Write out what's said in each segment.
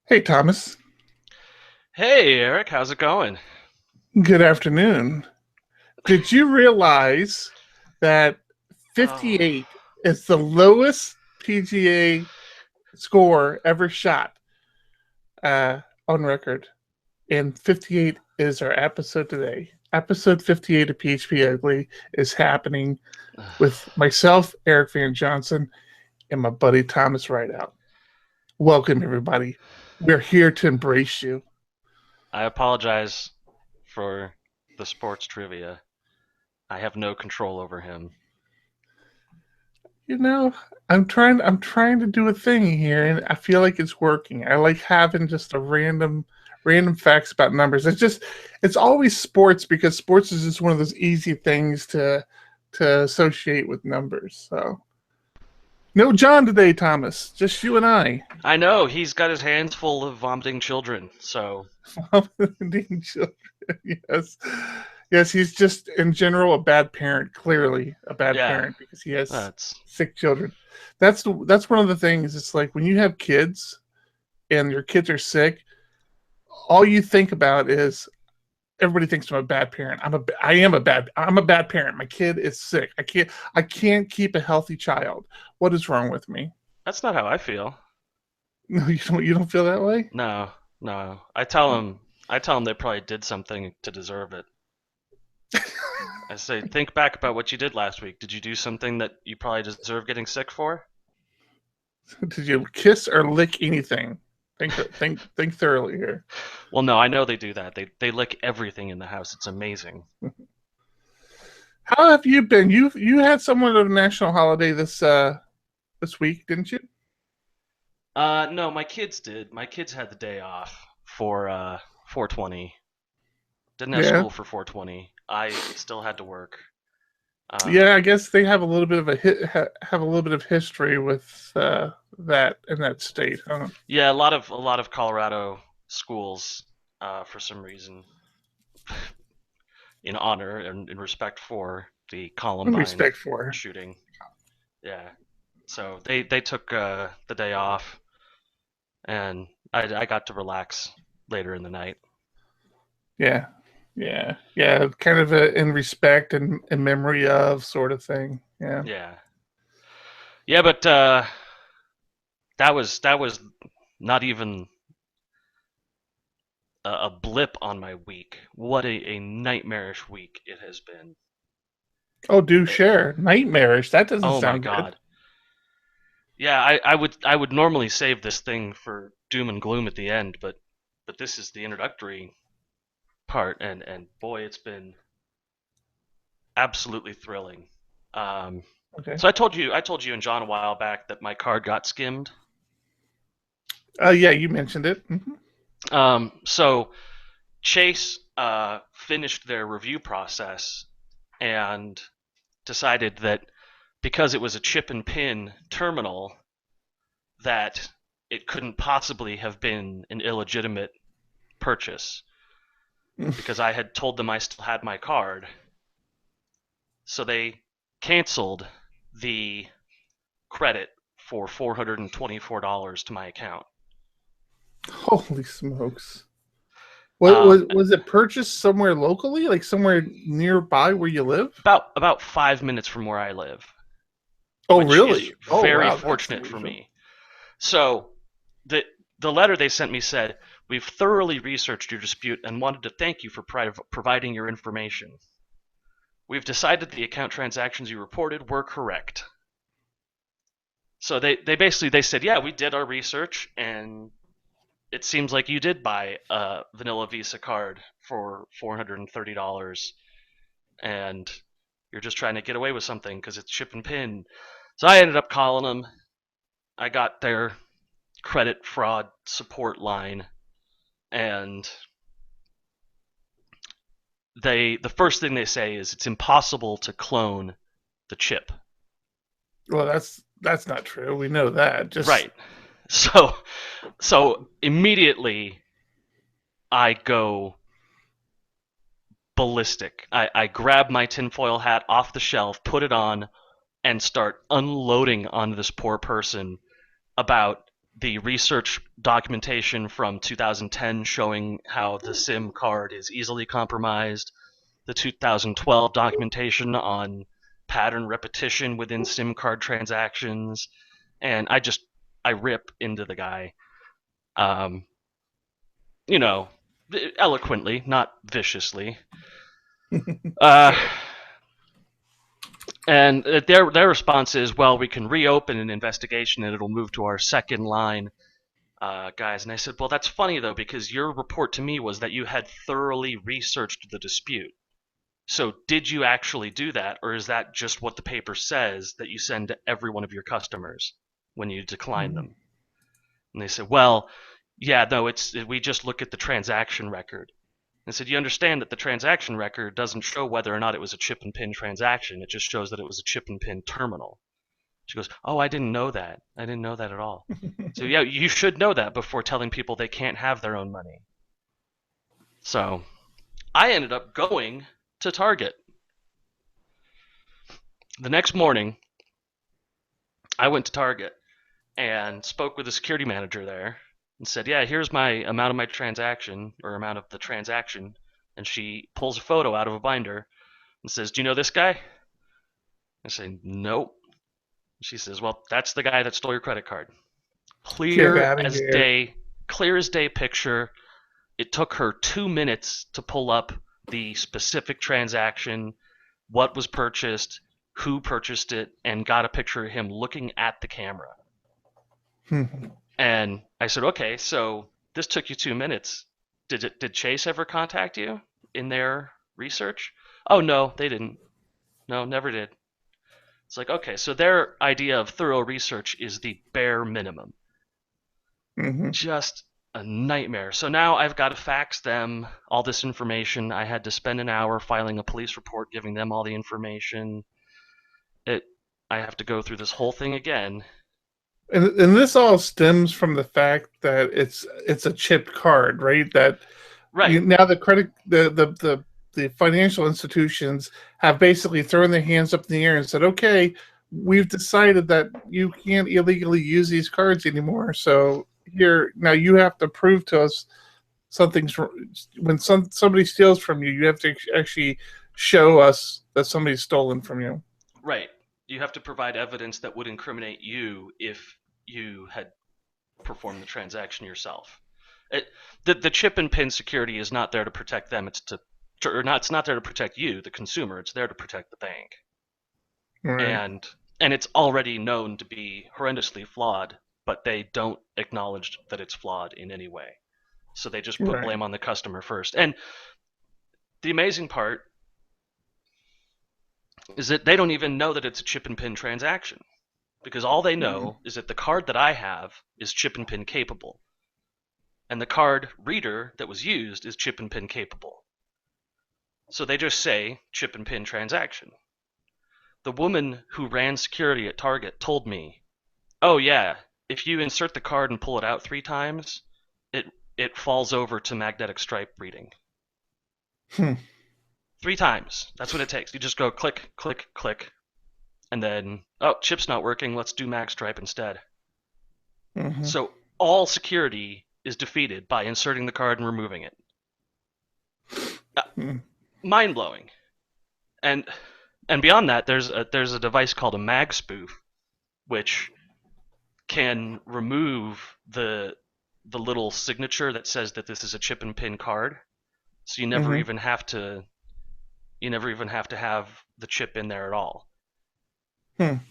Hey, Thomas. Hey Eric, how's it going? Good afternoon. Did you realize that Oh, 58 is the lowest PGA score ever shot on record? And 58 is our episode today. Episode 58 of PHP Ugly is happening with myself, Eric Van Johnson, and my buddy Thomas Rideout. Welcome, everybody. We're here to embrace you. I apologize for the sports trivia. I have no control over him. You know, I'm trying to do a thing here and I feel like it's working. I like having just a random facts about numbers. It's always sports because sports is just one of those easy things to associate with numbers. So no John today, Thomas. Just you and I. I know he's got his hands full of vomiting children, so Vomiting children. Yes. Yes, he's just in general a bad parent, clearly a bad yeah, parent because he has that's sick children. That's one of the things. It's like when you have kids and your kids are sick, all you think about is everybody thinks I'm a bad parent. I'm a bad parent. My kid is sick. I can't keep a healthy child. What is wrong with me? that's not how I feel. No, you don't feel that way? No, no. I tell him they probably did something to deserve it. I say, think back about what you did last week. Did you do something that you probably deserve getting sick for? Did you kiss or lick anything? Think thoroughly here. Well, no, I know they do that. They lick everything in the house. It's amazing. How have you been? You had somewhat of a national holiday this week, didn't you? No, my kids did. My kids had the day off for 420. Didn't have Yeah. school for 420. I still had to work. Yeah, Um, I guess they have a little bit of have a little bit of history with that in that state, huh? yeah, a lot of Colorado schools, for some reason, in honor and in respect for the In Columbine respect for. shooting. Yeah, so they took the day off, and I got to relax later in the night. Yeah, yeah. Kind of a in respect and in memory of sort of thing. Yeah. Yeah, yeah, but that was not even a blip on my week. What a nightmarish week it has been. Oh, do share nightmarish. That doesn't Oh my sound good. god. Yeah, I would normally save this thing for doom and gloom at the end, but this is the introductory part, and boy, it's been absolutely thrilling. Um, Okay. so I told you and John a while back that my card got skimmed. Yeah, you mentioned it. So Chase finished their review process and decided that because it was a chip and pin terminal, that it couldn't possibly have been an illegitimate purchase because I had told them I still had my card. So they canceled the credit for $424 to my account. Holy smokes! What Um, was it purchased somewhere locally, like somewhere nearby where you live? about 5 minutes from where I live, Oh, which is really? Oh, very wow, that's fortunate for unusual. me. So the the letter they sent me said, "We've thoroughly researched your dispute and wanted to thank you for providing your information. We've decided the account transactions you reported were correct." So they basically they said, "Yeah, we did our research and it seems like you did buy a vanilla Visa card for $430 and you're just trying to get away with something because it's chip and pin." So I ended up calling them. I got their credit fraud support line, and the first thing they say is it's impossible to clone the chip. Well, that's not true. We know that. Just Right. So immediately I go ballistic. I grab my tinfoil hat off the shelf, put it on, and start unloading on this poor person about the research documentation from 2010 showing how the SIM card is easily compromised, the 2012 documentation on pattern repetition within SIM card transactions, and I rip into the guy, you know, eloquently, not viciously. And their response is, well, we can reopen an investigation and it'll move to our second line guys. And I said, well, that's funny though, because your report to me was that you had thoroughly researched the dispute. So did you actually do that, or is that just what the paper says that you send to every one of your customers when you decline them? And they said, well, yeah, no, we just look at the transaction record. And I said, you understand that the transaction record doesn't show whether or not it was a chip and pin transaction. It just shows that it was a chip and pin terminal. She goes, oh, I didn't know that. I didn't know that at all. So yeah, you should know that before telling people they can't have their own money. So I ended up going to Target. The next morning, I went to Target and spoke with the security manager there and said, yeah, here's my amount of my transaction, or amount of the transaction. And she pulls a photo out of a binder and says, do you know this guy? I say, nope. She says, well, that's the guy that stole your credit card. Clear as day picture. It took her 2 minutes to pull up the specific transaction, what was purchased, who purchased it, and got a picture of him looking at the camera. And I said, okay, so this took you 2 minutes. Did Chase ever contact you in their research? Oh, no, they didn't. No, never did. It's like, okay, so their idea of thorough research is the bare minimum. Just a nightmare. So now I've got to fax them all this information. I had to spend an hour filing a police report, giving them all the information. I have to go through this whole thing again. And this all stems from the fact that it's a chipped card, right? That right now the financial institutions have basically thrown their hands up in the air and said, okay, we've decided that you can't illegally use these cards anymore. So now you have to prove to us something's when somebody steals from you, you have to actually show us that somebody's stolen from you. Right. You have to provide evidence that would incriminate you if you had performed the transaction yourself. The chip and pin security is not there to protect them. It's not there to protect you, the consumer. It's there to protect the bank. Right. And it's already known to be horrendously flawed, but they don't acknowledge that it's flawed in any way. So they just put blame on the customer first. And the amazing part is that they don't even know that it's a chip and pin transaction, because all they know is that the card that I have is chip and pin capable, and the card reader that was used is chip and pin capable. So they just say chip and pin transaction. The woman who ran security at Target told me, oh yeah, if you insert the card and pull it out 3 times, it falls over to magnetic stripe reading. 3 times. That's what it takes. You just go click, click, click, and then, oh, chip's not working. Let's do mag stripe instead. So all security is defeated by inserting the card and removing it. Mind-blowing. And beyond that, there's a device called a mag spoof, which can remove the little signature that says that this is a chip and pin card. So you never even have to have the chip in there at all.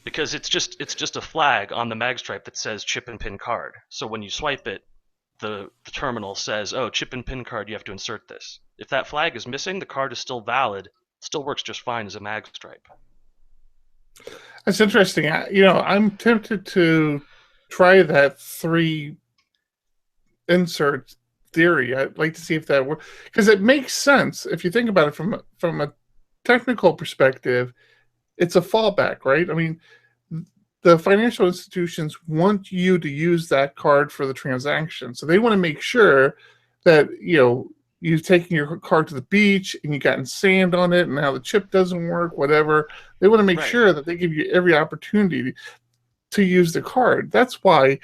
Because it's just a flag on the mag stripe that says chip and pin card. So when you swipe it, the terminal says, oh, chip and pin card, you have to insert this. If that flag is missing, the card is still valid. It still works just fine as a mag stripe. That's interesting. I'm tempted to try that 3 insert theory. I'd like to see if that works, because it makes sense if you think about it from a technical perspective. It's a fallback, right? I mean, the financial institutions want you to use that card for the transaction, so they want to make sure that you've taken your card to the beach and you've gotten sand on it, and now the chip doesn't work, whatever. They want to make sure that they give you every opportunity to use the card. That's why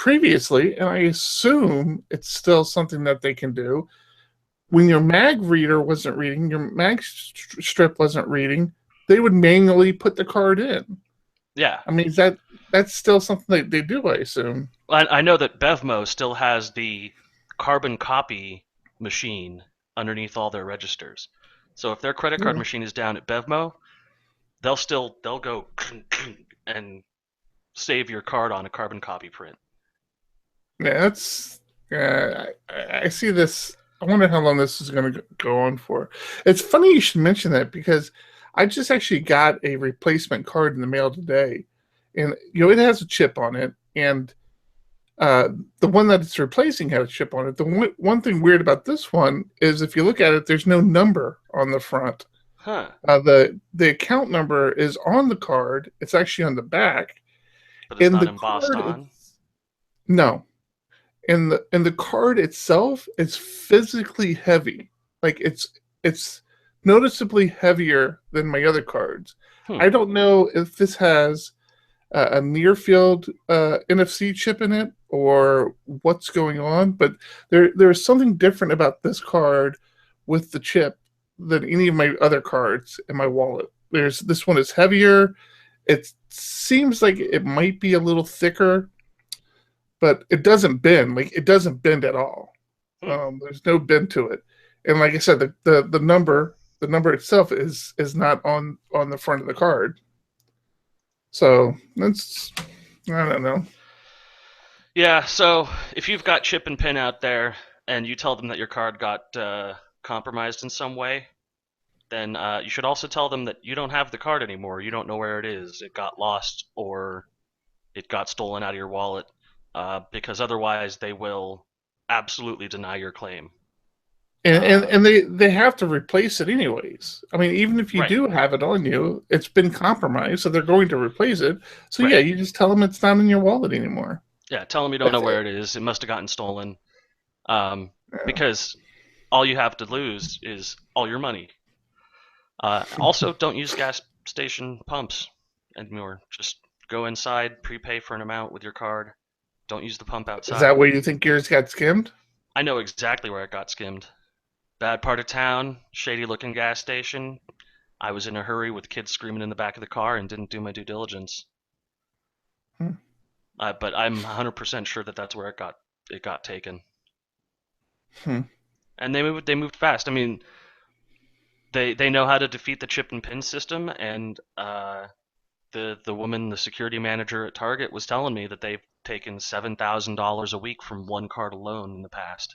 previously, and I assume it's still something that they can do. When your mag reader wasn't reading, your mag strip wasn't reading, they would manually put the card in. Yeah. I mean, that's still something they do, I assume. I know that Bevmo still has the carbon copy machine underneath all their registers. So if their credit card Yeah, machine is down at Bevmo, they'll go and save your card on a carbon copy print. yeah, that's. I see this. I wonder how long this is going to go on for. It's funny you should mention that because I just actually got a replacement card in the mail today, and it has a chip on it, and uh, the one that it's replacing had a chip on it. The one thing weird about this one is if you look at it, there's no number on the front. Huh. The account number is on the card. It's actually on the back, But it's and not the embossed card on. no, and the card itself is physically heavy. Like it's noticeably heavier than my other cards. Hmm. I don't know if this has a near field NFC chip in it or what's going on, but there's something different about this card with the chip than any of my other cards in my wallet. There's this one is heavier. It seems like it might be a little thicker, but it doesn't bend. Like it doesn't bend at all. Hmm. There's no bend to it. And like I said, the number itself is not on the front of the card. So that's I don't know. Yeah, so if you've got chip and pin out there and you tell them that your card got compromised in some way, then you should also tell them that you don't have the card anymore. You don't know where it is. It got lost or it got stolen out of your wallet, because otherwise they will absolutely deny your claim. And they have to replace it anyways. I mean, even if you Right, do have it on you, it's been compromised, so they're going to replace it. So yeah, right. you just tell them it's not in your wallet anymore. Yeah, tell them you don't know That's where it. it is. It must have gotten stolen. Yeah. Because all you have to lose is all your money. Also, don't use gas station pumps anymore. Just go inside, prepay for an amount with your card. Don't use the pump Is that outside. where you think yours got skimmed? I know exactly where it got skimmed. Bad part of town, shady looking gas station. I was in a hurry with kids screaming in the back of the car and didn't do my due diligence. Hmm. But I'm 100% sure that that's where it got taken. Hmm. And they moved fast. I mean, they know how to defeat the chip and pin system, and the woman, the security manager at Target, was telling me that they've taken $7,000 a week from one card alone in the past.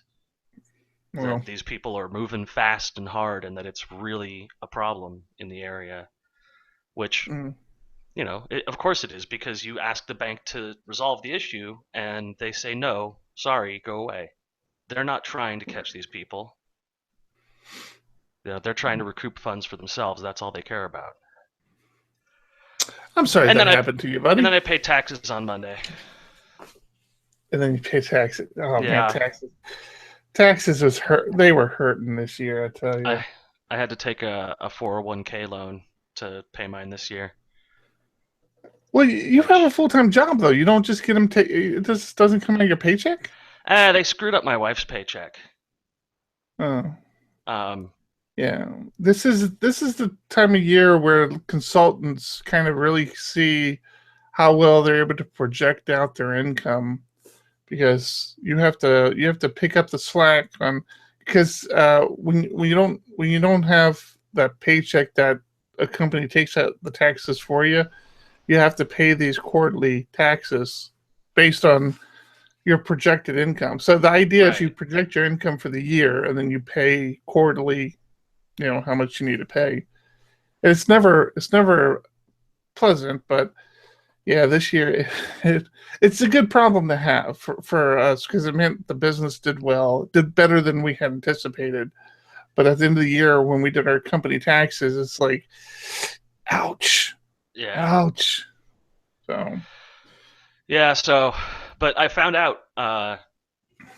Well, That these people are moving fast and hard, and that it's really a problem in the area. Which, mm, of course it is, because you ask the bank to resolve the issue, and they say no, sorry, go away. They're not trying to catch these people. They're trying to recoup funds for themselves. That's all they care about. I'm sorry And that then I happened to you, and then buddy. I pay taxes on Monday. And then you pay taxes. Oh man, Yeah, taxes was hurt. They were hurting this year, I tell you. I I had to take a 401k loan to pay mine this year, Well, you have a which full time job though. You don't just get them. It just doesn't come out of your paycheck. they screwed up my wife's paycheck. Oh, Um, yeah. This is the time of year where consultants kind of really see how well they're able to project out their income because you have to pick up the slack on because when you don't have that paycheck that a company takes out the taxes for you, you have to pay these quarterly taxes based on your projected income. So the idea is you right. project your income for the year and then you pay quarterly, how much you need to pay. And it's never pleasant, but yeah, this year it's a good problem to have for us because it meant the business did well, did better than we had anticipated. But at the end of the year, when we did our company taxes, it's like, ouch, Yeah, ouch. So, yeah. So, but I found out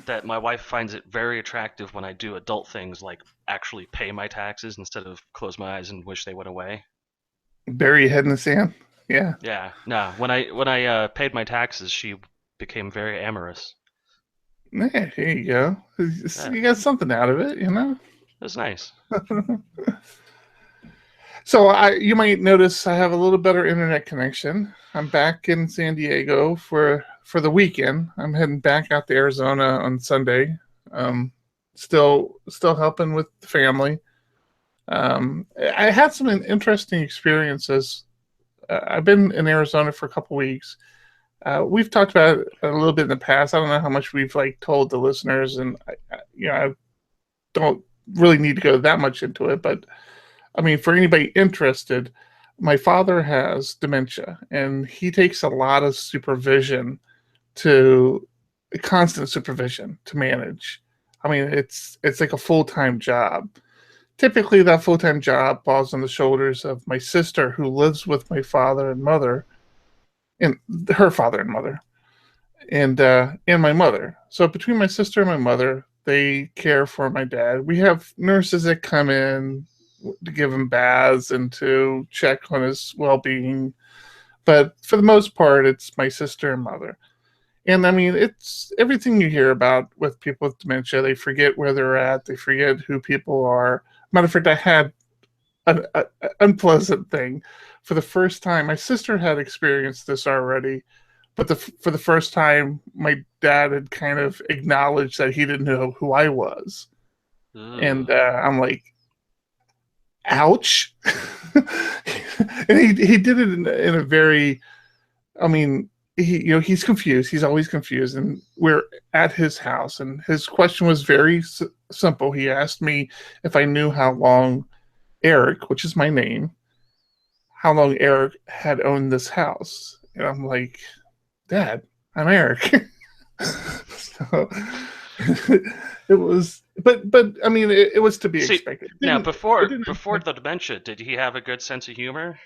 that my wife finds it very attractive when I do adult things like actually pay my taxes instead of close my eyes and wish they went away. bury your head in the sand. Yeah. Yeah, no. When I paid my taxes, became very amorous. Yeah, here you go. Yeah, You got something out of it, you know? it was nice. So you might notice I have a little better internet connection. I'm back in San Diego for the weekend. I'm heading back out to Arizona on Sunday. Um, still helping with the family. I had some interesting experiences. I've been in Arizona for a couple weeks. We've talked about it a little bit in the past. I don't know how much we've like told the listeners, and I don't really need to go that much into it. But I mean, for anybody interested, my father has dementia, and he takes a lot of supervision to constant supervision to manage. I mean, it's like a full-time job. Typically, that full-time job falls on the shoulders of my sister, who lives with my father and mother, and her father and mother, and my mother. So between my sister and my mother, they care for my dad. We have nurses that come in to give him baths and to check on his well-being, but for the most part, it's my sister and mother. And I mean, it's everything you hear about with people with dementia. They forget where they're at. They forget who people are. Matter of fact, I had an unpleasant thing for the first time. My sister had experienced this already, but for the first time, my dad had kind of acknowledged that he didn't know who I was, Ugh. and I'm like, "Ouch!" And he did it in a very, I mean, he's confused. He's always confused, and we're at his house, and his question was very simple. He asked me if I knew how long Eric, which is my name, how long Eric had owned this house. And I'm like, Dad, I'm Eric. So it was, but I mean, it was to be See, expected. now It before the dementia, did he have a good sense of humor?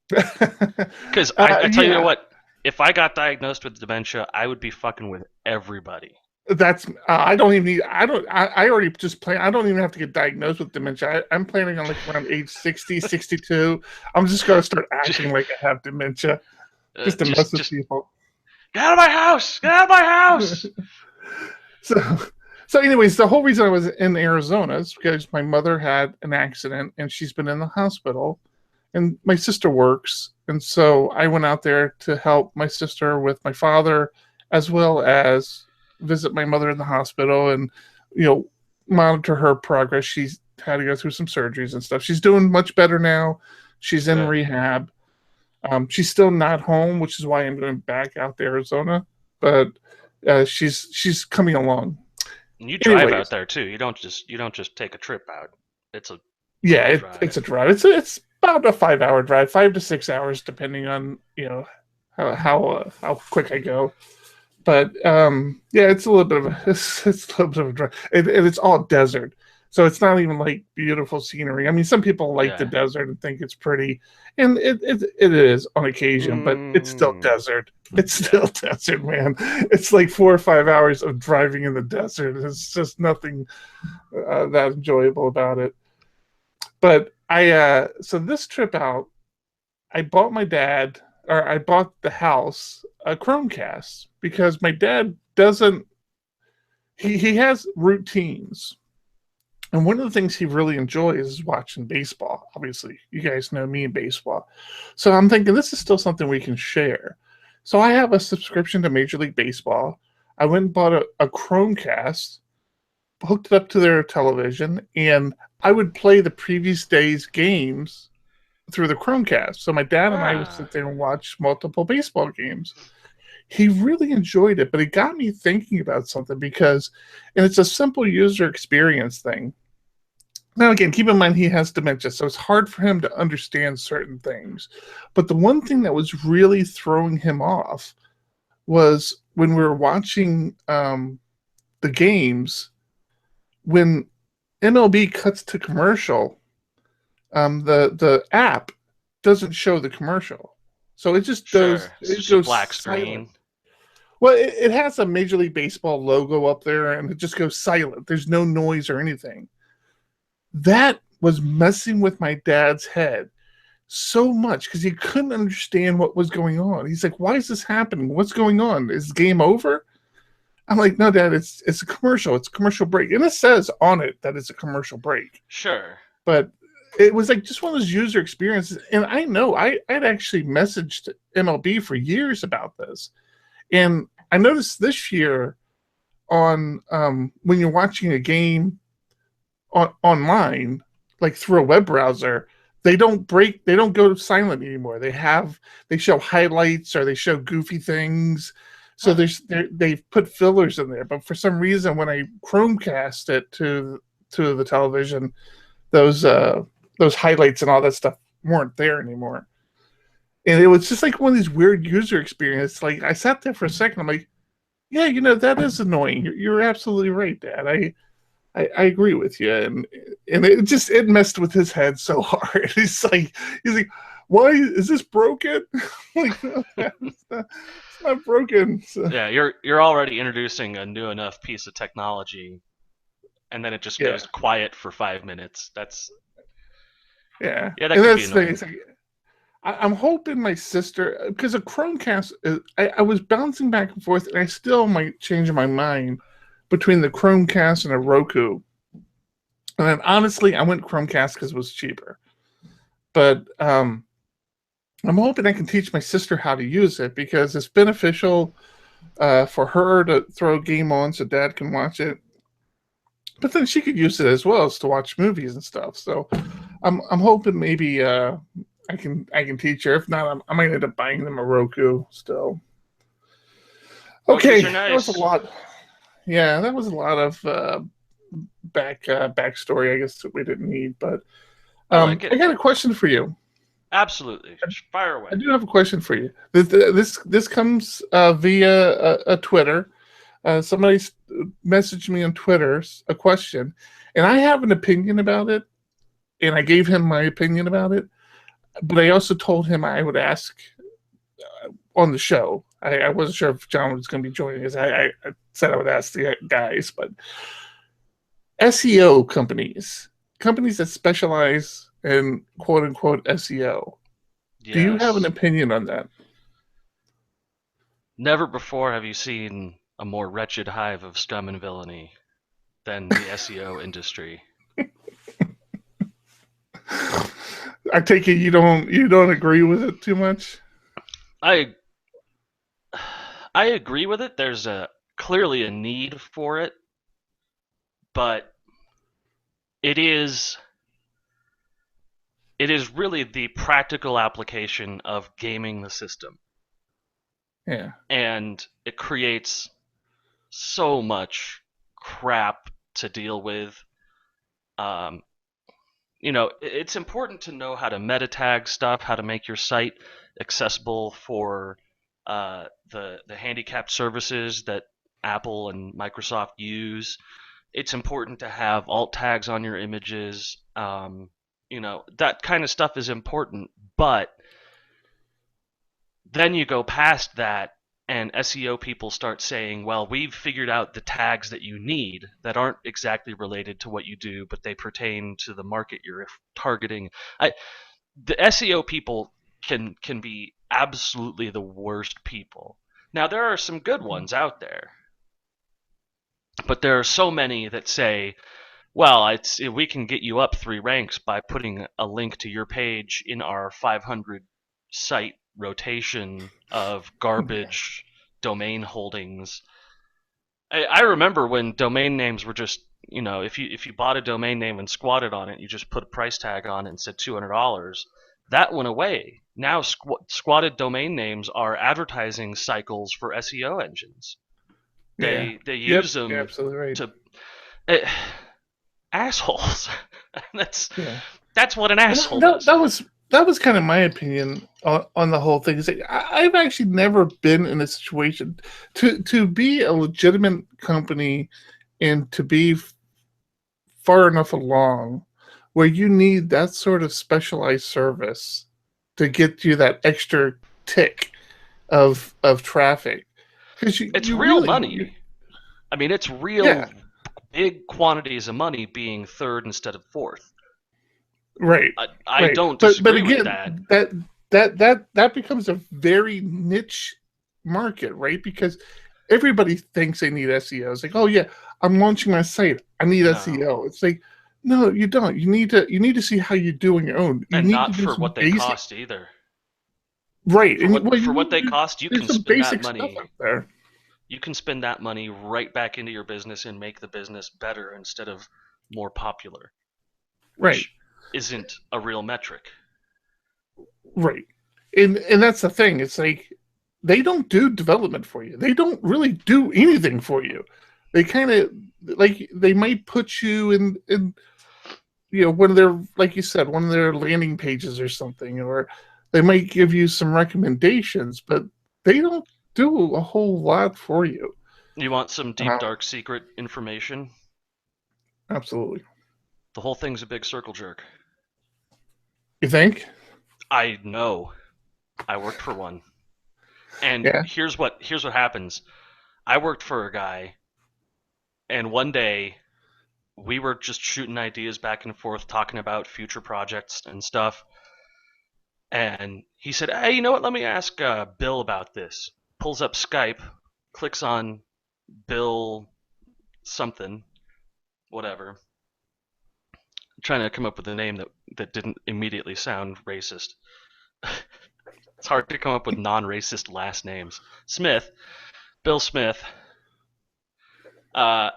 didn't. Because I tell you Yeah, what, if I got diagnosed with dementia, I would be fucking with everybody. that's. I don't even need. I don't. I already just plan. I don't even have to get diagnosed with dementia. I'm planning on like around age 60, 62. I'm just gonna start just, acting like I have dementia just to mess with just people. get out of my house! Get out of my house! So, so anyways, the whole reason I was in Arizona is because my mother had an accident and she's been in the hospital, and my sister works, and so I went out there to help my sister with my father, as well as visit my mother in the hospital and you know monitor her progress. She's had to go through some surgeries and stuff. She's doing much better now. She's in Good. rehab. She's still not home, which is why I'm going back out to Arizona. But she's coming along. And you drive out Anyways, there too. You don't just take a trip out. It's a yeah, long it's a drive. drive. It's about a 5 hour drive, 5 to 6 hours, depending on how quick I go. But yeah, it's a little bit of a it's a little bit of a drive, and it's all desert, so it's not even like beautiful scenery. I mean, some people like the Yeah. desert and think it's pretty, and it is on occasion, but it's still Mm, desert. It's yeah. still desert, man. It's like 4 or 5 hours of driving in the desert. It's just nothing that enjoyable about it. But so this trip out, I bought my dad, or I bought the house a Chromecast because my dad doesn't. He has routines, and one of the things he really enjoys is watching baseball. Obviously, you guys know me in baseball, so I'm thinking this is still something we can share. So I have a subscription to Major League Baseball. I went and bought a Chromecast, hooked it up to their television, and I would play the previous day's games through the Chromecast. So my dad and I would Ah. sit there and watch multiple baseball games. He really enjoyed it, but it got me thinking about something because, and it's a simple user experience thing. Now, again, keep in mind he has dementia, so it's hard for him to understand certain things. But the one thing that was really throwing him off was when we were watching the games, when MLB cuts to commercial, the app doesn't show the commercial, so it just Sure. It's it just a goes black silent. screen. Well, it has a Major League Baseball logo up there, and it just goes silent. There's no noise or anything. That was messing with my dad's head. so much because he couldn't understand what was going on. He's like, "Why is this happening? What's going on? Is game over?" I'm like, "No, Dad, it's a commercial. It's a commercial break, and it says on it that it's a commercial break." Sure. But it was like just one of those user experiences. And I know I'd actually messaged MLB for years about this, and I noticed this year on when you're watching a game online, like through a web browser, they don't go silent anymore. They show highlights or they show goofy things. So Huh. they've put fillers in there. But for some reason, when I Chromecast it to the television, those highlights and all that stuff weren't there anymore. And it was just like one of these weird user experiences. Like I sat there for a second. I'm like, yeah, that is annoying. You're absolutely right, Dad. I agree with you, and it messed with his head so hard. He's like, why is this broken? Like, no, it's not broken. So, Yeah, you're already introducing a new enough piece of technology, and then it just yeah, goes quiet for 5 minutes. yeah, Yeah, that and could be that's the thing. annoying. It's like, I'm hoping my sister, because a Chromecast, I was bouncing back and forth, and I still might change my mind between the Chromecast and a Roku. And then honestly, I went Chromecast because it was cheaper. But I'm hoping I can teach my sister how to use it because it's beneficial for her to throw a game on so Dad can watch it. But then she could use it as well as to watch movies and stuff. So I'm hoping maybe I can teach her. If not, I might end up buying them a Roku still. Roku's Okay, are that was a nice. lot. Yeah, that was a lot of backstory. I guess that we didn't need. But I like I it. got a question for you. Absolutely. Fire I away. do have a question for you. This comes via a Twitter. Somebody messaged me on Twitter a question, and I have an opinion about it, and I gave him my opinion about it. But I also told him I would ask on the show. I wasn't sure if John was going to be joining us. I said I would ask the guys, but SEO companies that specialize in quote unquote SEO. Do you have an Yes. opinion on that? Never before have you seen a more wretched hive of scum and villainy than the SEO industry. I take it you don't agree with it too much. I I agree with it. There's a clearly a need for it, but it is it is really the practical application of gaming the system, Yeah, and it creates so much crap to deal with. Um, it's important to know how to meta tag stuff, how to make your site accessible for the handicapped services that Apple and Microsoft use. It's important to have alt tags on your images. That kind of stuff is important, but then you go past that and SEO people start saying, well, we've figured out the tags that you need that aren't exactly related to what you do, but they pertain to the market you're targeting. The SEO people can be absolutely the worst people. Now there are some good ones out there, but there are so many that say, well, we can get you up 3 ranks by putting a link to your page in our 500 site rotation of yeah, garbage domain holdings. I remember when domain names were just, if you bought a domain name and squatted on it, you just put a price tag on it and said $200. That went away. Now squatted domain names are advertising cycles for SEO engines. yeah, They yep, use you're them absolutely right. to eh, assholes. that's Yeah, that's what an and asshole does. that was kind of my opinion on the whole thing. Is like, I've actually never been in a situation to be a legitimate company and to be far enough along where you need that sort of specialized service to get you that extra tick of traffic because It's you real really money. I mean, it's real yeah, big quantities of money being third instead of fourth. Right. I Right. don't But disagree with again, that. that becomes a very niche market, right? Because everybody thinks they need SEO. It's like, oh yeah, I'm launching my site. I need No. SEO. It's like, no, you don't. You need to see how you do on your own. You And need to not do for some what they basic, cost either. right? For And well, you what need they to cost, you do can some spend that basic stuff money. out there. You can spend that money right back into your business and make the business better instead of more popular, Right. which isn't a real metric. Right. And that's the thing. It's like they don't do development for you. They don't really do anything for you. They kind of like they might put you in one of their, like you said, one of their landing pages or something, or they might give you some recommendations, but they don't do a whole lot for you. You want some deep, Uh, dark secret information? Absolutely. The whole thing's a big circle jerk. You think? I know. I worked for one. And Yeah. here's what happens. I worked for a guy, and one day we were just shooting ideas back and forth, talking about future projects and stuff. And he said, "Hey, you know what? Let me ask Bill about this." Pulls up Skype, clicks on Bill something, whatever. I'm trying to come up with a name that didn't immediately sound racist. It's hard to come up with non-racist last names. Smith, Bill Smith. Uh,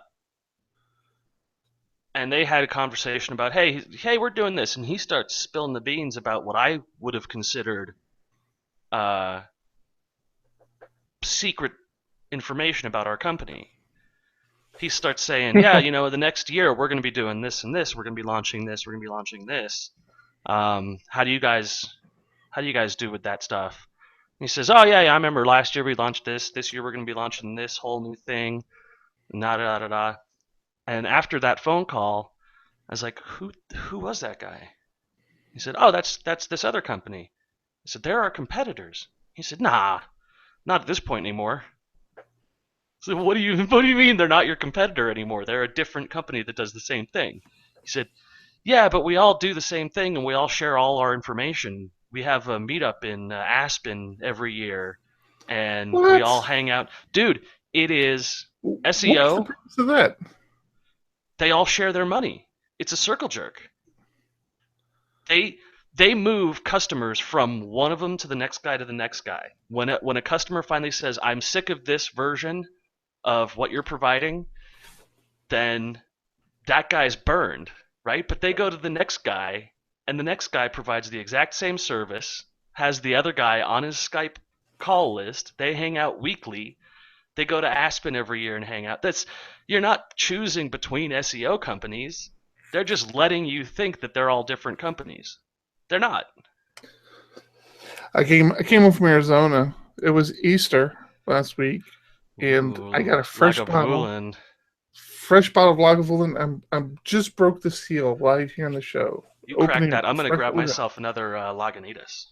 and they had a conversation about, hey, we're doing this, and he starts spilling the beans about what I would have considered uh, secret information about our company. He starts saying, yeah, the next year we're going to be doing this and this. We're going to be launching this. We're going to be launching this. How do you guys do with that stuff? And he says, oh yeah, I remember last year we launched this. This year we're going to be launching this whole new thing. Da da da da. And after that phone call, I was like, who was that guy? He said, oh, that's this other company. I said, they're our competitors. He said, nah, not at this point anymore. So what do you mean they're not your competitor anymore? They're a different company that does the same thing. He said, yeah, but we all do the same thing and we all share all our information. We have a meetup in Aspen every year, and we all What? hang out. Dude, it is What's the SEO. purpose of that? They all share their money. It's a circle jerk. They move customers from one of them to the next guy to the next guy. When a customer finally says, I'm sick of this version of what you're providing, then that guy's burned, right? But they go to the next guy, and the next guy provides the exact same service, has the other guy on his Skype call list. They hang out weekly. They go to Aspen every year and hang out. You're not choosing between SEO companies. They're just letting you think that they're all different companies. They're not. I came home from Arizona. It was Easter last week, and I got a fresh bottle of Lagavulin. I'm just broke the seal live here on the show. You cracked that. I'm gonna grab myself another Lagunitas.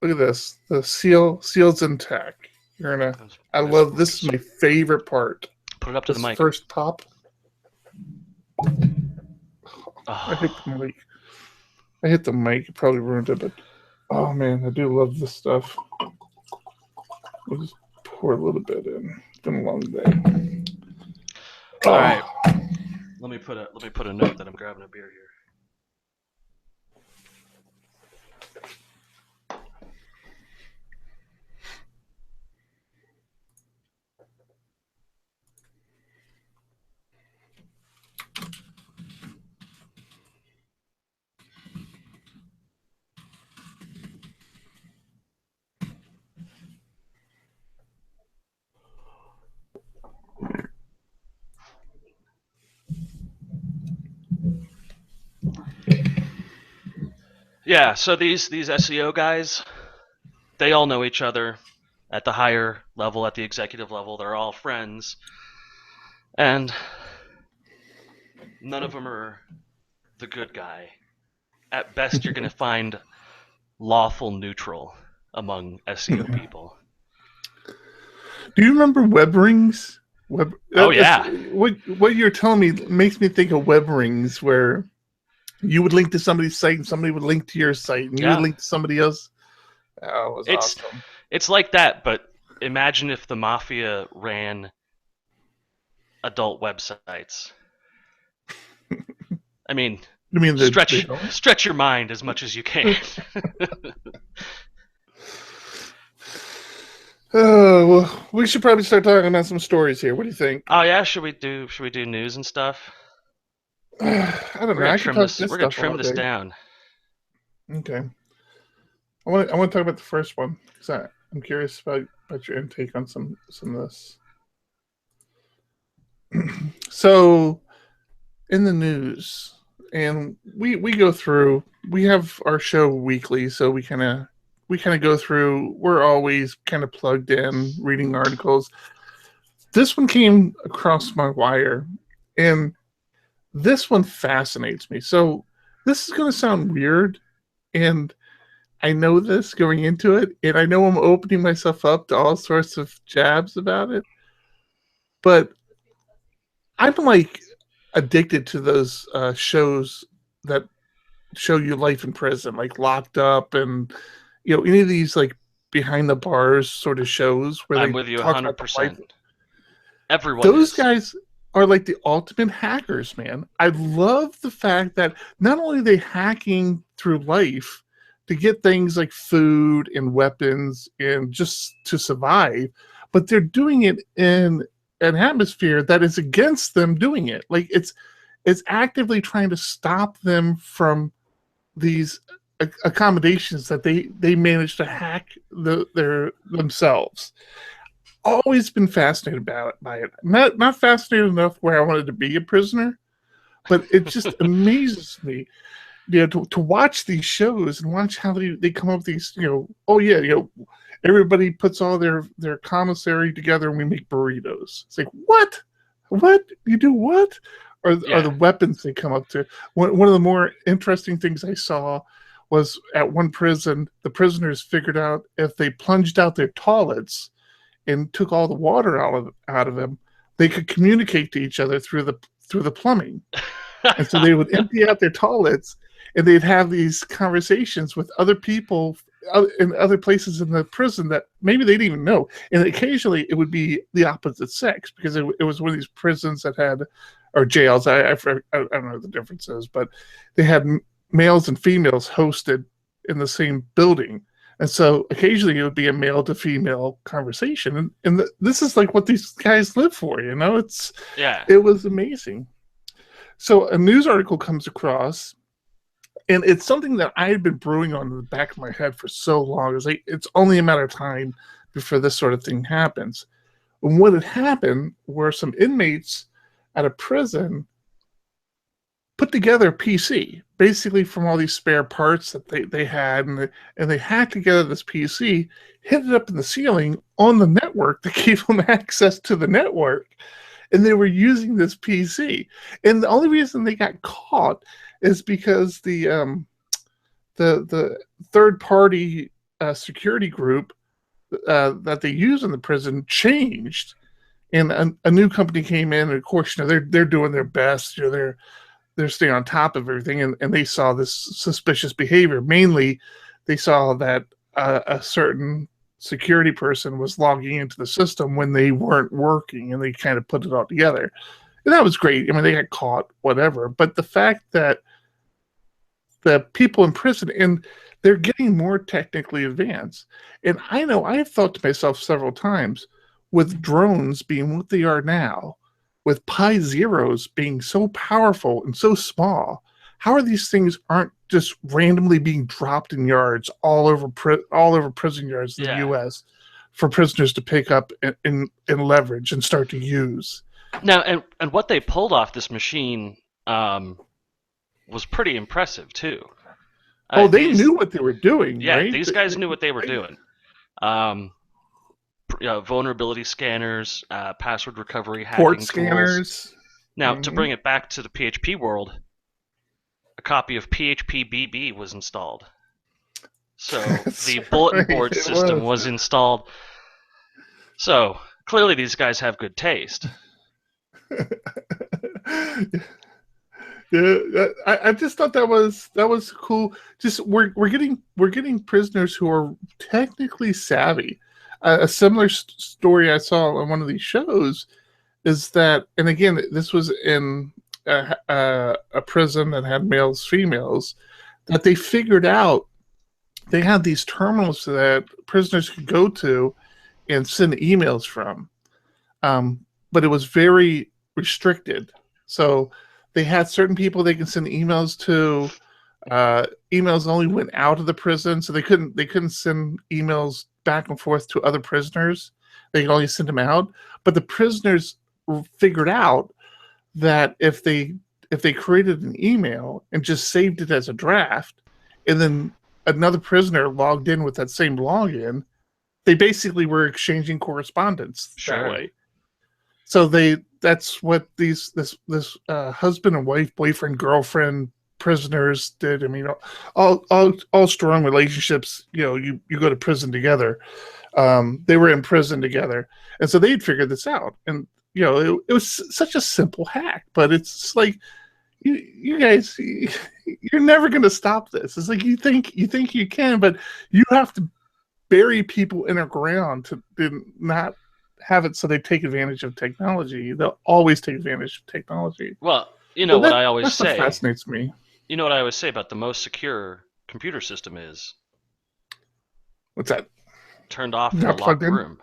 Look at this. The seal's intact. I love this. Is my favorite part. Put it up to the mic. First pop. Oh. I hit the mic. It probably ruined it, but oh man, I do love this stuff. We'll just pour a little bit in. It's been a long day. All right. Let me put a note that I'm grabbing a beer here. Yeah, so these SEO guys, they all know each other at the higher level, at the executive level. They're all friends, and none of them are the good guy. At best, you're going to find lawful neutral among SEO people. Do you remember web rings? Oh yeah. What you're telling me makes me think of web rings, where You would link to somebody's site, and somebody would link to your site, and you would Yeah, link to somebody else. Oh, it was it's awesome. it's like that. But imagine if the mafia ran adult websites. I mean, You mean they stretch don't? stretch your mind as much as you can. Oh, well, we should probably start talking about some stories here. What do you think? Oh yeah, should we do news and stuff? I don't We're know. gonna I could trim talk this. this We're gonna stuff trim all this day. down. Okay. I want to talk about the first one because I'm curious about your intake on some of this. So in the news, and we go through. We have our show weekly, so we kind of go through. We're always kind of plugged in, reading articles. This one came across my wire, and this one fascinates me. So this is going to sound weird, and I know this going into it, and I know I'm opening myself up to all sorts of jabs about it, but I'm like addicted to those shows that show you life in prison, like Locked Up, and any of these like behind the bars sort of shows where I'm they with you talk about the life. 100%. Everyone Those is. guys are like the ultimate hackers, man. I love the fact that not only are they hacking through life to get things like food and weapons and just to survive, but they're doing it in an atmosphere that is against them doing it. Like it's actively trying to stop them from these accommodations that they manage to hack their themselves. Always been fascinated by it. Not fascinated enough where I wanted to be a prisoner, but it just amazes me, to watch these shows and watch how they come up with these, oh yeah, everybody puts all their commissary together and we make burritos. It's like, what you do, what are the Yeah. weapons they come up to. One of the more interesting things I saw was at one prison, the prisoners figured out if they plunged out their toilets and took all the water out of them, they could communicate to each other through the plumbing. And so they would empty out their toilets, and they'd have these conversations with other people in other places in the prison that maybe they didn't even know. And occasionally it would be the opposite sex, because it was one of these prisons that had, or jails. I don't know what the difference is, but they had males and females hosted in the same building. And so occasionally it would be a male to female conversation. And this is like what these guys live for, Yeah. it was amazing. So a news article comes across, and it's something that I had been brewing on in the back of my head for so long. It's like, it's only a matter of time before this sort of thing happens. And what had happened were some inmates at a prison put together a PC, basically from all these spare parts that they had, and they hacked together this PC, hit it up in the ceiling on the network that gave them access to the network, and they were using this PC. And the only reason they got caught is because the third party security group that they use in the prison changed, and a new company came in, and of course, they're doing their best. They're staying on top of everything, and they saw this suspicious behavior. Mainly, they saw that a certain security person was logging into the system when they weren't working, and they kind of put it all together. And that was great. I mean, they got caught, whatever. But the fact that the people in prison, and they're getting more technically advanced. And I know I have thought to myself several times, with drones being what they are now, with Pi Zeros being so powerful and so small, how are these things aren't just randomly being dropped in yards all over prison yards in the Yeah. U.S. for prisoners to pick up and leverage and start to use? Now, and what they pulled off this machine was pretty impressive too. Oh, they knew what they were doing, Yeah, right? these guys knew what they were doing. Vulnerability scanners, password recovery, hacking Port tools. scanners. Now, to bring it back to the PHP world, a copy of PHP-BB was installed. So the bulletin board system was installed. So clearly these guys have good taste. Yeah, I just thought that was cool. Just we're getting prisoners who are technically savvy. A similar story I saw on one of these shows is that, and again, this was in a prison that had males, females, that they figured out they had these terminals that prisoners could go to and send emails from, but it was very restricted. So they had certain people they can send emails to. Emails only went out of the prison, so they couldn't send emails back and forth to other prisoners. They could only send them out. But the prisoners figured out that if they created an email and just saved it as a draft, and then another prisoner logged in with that same login, they basically were exchanging correspondence that Sure. way. So that's what this husband and wife, boyfriend, girlfriend prisoners did. I mean, all strong relationships. You go to prison together. They were in prison together, and so they'd figured this out. And it was such a simple hack, but it's like you guys, you're never going to stop this. It's like you think you can, but you have to bury people in the ground to not have it so they take advantage of technology. They'll always take advantage of technology. Well, So what I always that's what say. fascinates me. You know what I always say about the most secure computer system is What's that? turned off in a Not locked plugged in? room.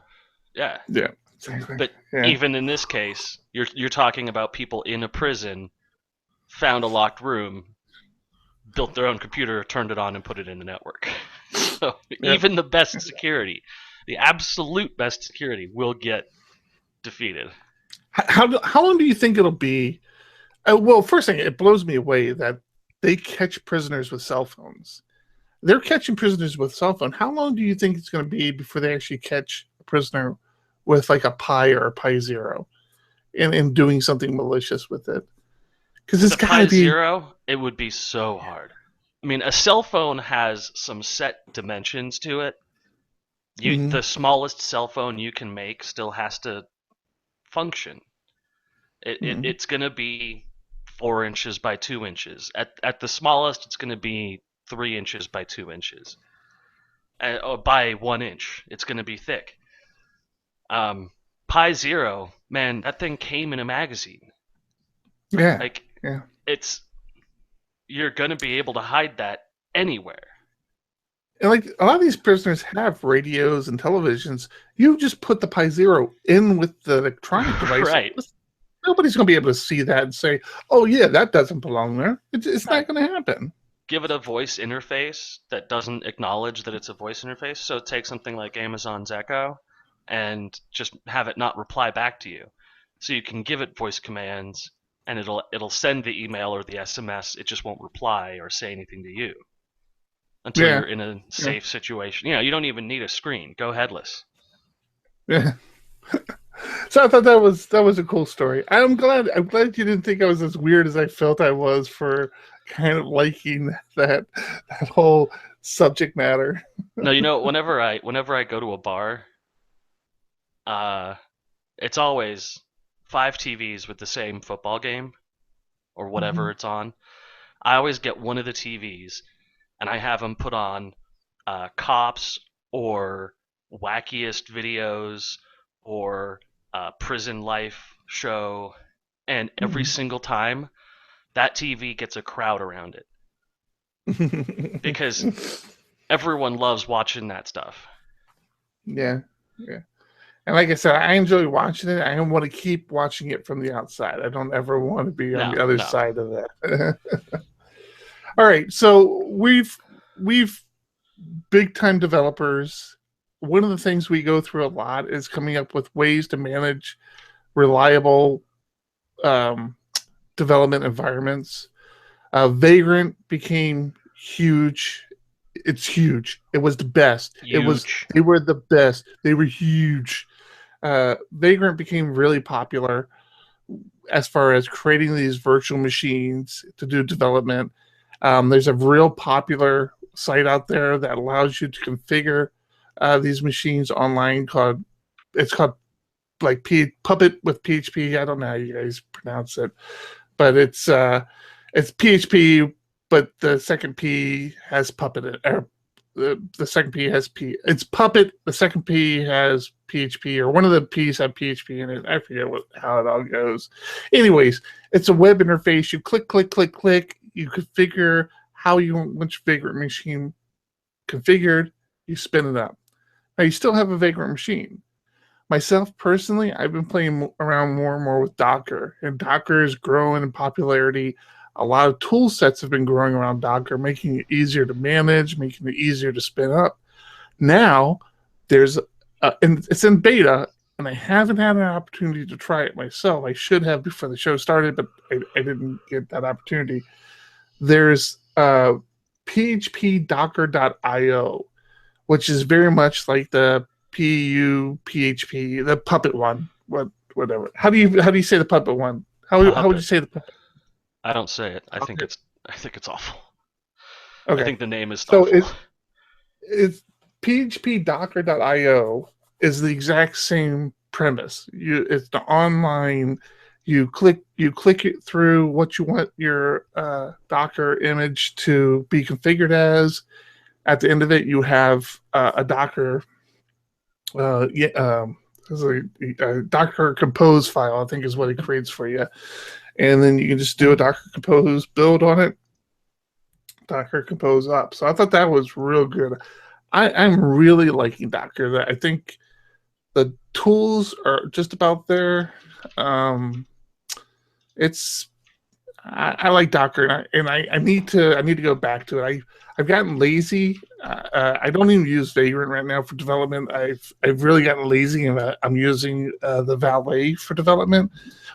Yeah. Yeah. Exactly. But Yeah. even in this case, you're talking about people in a prison, found a locked room, built their own computer, turned it on, and put it in the network. So even the best security, the absolute best security, will get defeated. How long do you think it'll be? Well, first thing, it blows me away that they catch prisoners with cell phones. They're catching prisoners with cell phone. How long do you think it's going to be before they actually catch a prisoner with like a Pi or a Pi Zero, and doing something malicious with it? Because it's The got to Pi be. Zero, it would be so hard. I mean, a cell phone has some set dimensions to it. The smallest cell phone you can make still has to function. It's going to be 4 inches by 2 inches. At the smallest, it's going to be 3 inches by 2 inches. Or by 1 inch, it's going to be thick. Pi Zero, man, that thing came in a magazine. Yeah. Like, yeah. You're going to be able to hide that anywhere. And like a lot of these prisoners have radios and televisions. You just put the Pi Zero in with the electronic device. Right. Nobody's going to be able to see that and say, "Oh yeah, that doesn't belong there." It's not going to happen. Give it a voice interface that doesn't acknowledge that it's a voice interface. So take something like Amazon's Echo and just have it not reply back to you. So you can give it voice commands and it'll send the email or the SMS. It just won't reply or say anything to you until you're in a safe situation. You don't even need a screen. Go headless. Yeah. So I thought that was a cool story. I'm glad you didn't think I was as weird as I felt I was for kind of liking that whole subject matter. No, whenever I go to a bar, it's always 5 TVs with the same football game or whatever it's on. I always get one of the TVs and I have them put on Cops or Wackiest Videos or Prison Life show, and every single time that TV gets a crowd around it because everyone loves watching that stuff. Yeah. And like I said, I enjoy watching it. I don't want to keep watching it from the outside. I don't ever want to be on the other side of that. All right, so we've big time developers. One of the things we go through a lot is coming up with ways to manage reliable development environments. Vagrant became huge. It's huge. It was the best. Huge. They were the best. They were huge. Vagrant became really popular as far as creating these virtual machines to do development. There's a real popular site out there that allows you to configure these machines online called like Puppet with PHP. I don't know how you guys pronounce it, but it's It's PHP, but the second P has Puppet in it, or the second P has P. It's Puppet. The second P has PHP, or one of the P's have PHP in it. I forget how it all goes. Anyways, it's a web interface. You click, click, click, click. You configure how you want your Vagrant machine configured. You spin it up. Now you still have a Vagrant machine. Myself personally, I've been playing around more and more with Docker, and Docker is growing in popularity. A lot of tool sets have been growing around Docker, making it easier to manage, making it easier to spin up. Now, and it's in beta, and I haven't had an opportunity to try it myself. I should have before the show started, but I didn't get that opportunity. There's phpdocker.io, which is very much like the PHP, the Puppet one, whatever. How do you say the Puppet one? How would you say the Puppet? I don't say it. I think it's awful. Okay. I think the name is awful. It's phpdocker.io is the exact same premise. It's the online. You click it through what you want your Docker image to be configured as. At the end of it, you have a Docker. There's a Docker Compose file, I think is what it creates for you. And then you can just do a Docker Compose build on it, Docker Compose up. So I thought that was real good. I'm really liking Docker. I think the tools are just about there. I like Docker, and I need to go back to it. I've gotten lazy. I don't even use Vagrant right now for development. I've really gotten lazy, and I'm using the Valet for development.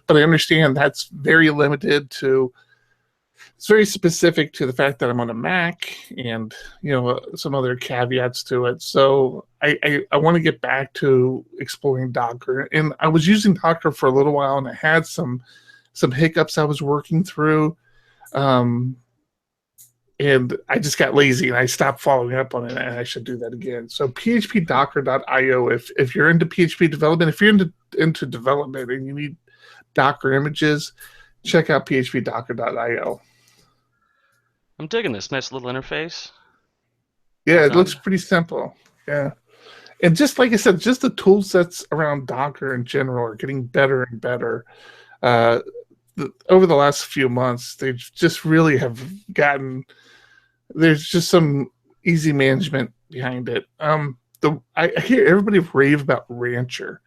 But I understand that's very limited to. It's very specific to the fact that I'm on a Mac, and some other caveats to it. So I want to get back to exploring Docker, and I was using Docker for a little while, and I had some hiccups I was working through. And I just got lazy and I stopped following up on it, and I should do that again. So phpdocker.io, if you're into PHP development, if you're into development and you need Docker images, check out phpdocker.io. I'm digging this nice little interface. Yeah, it looks pretty simple. Yeah. And just like I said, just the tool sets around Docker in general are getting better and better. Over the last few months, they just really have gotten. There's just some easy management behind it. I hear everybody rave about Rancher,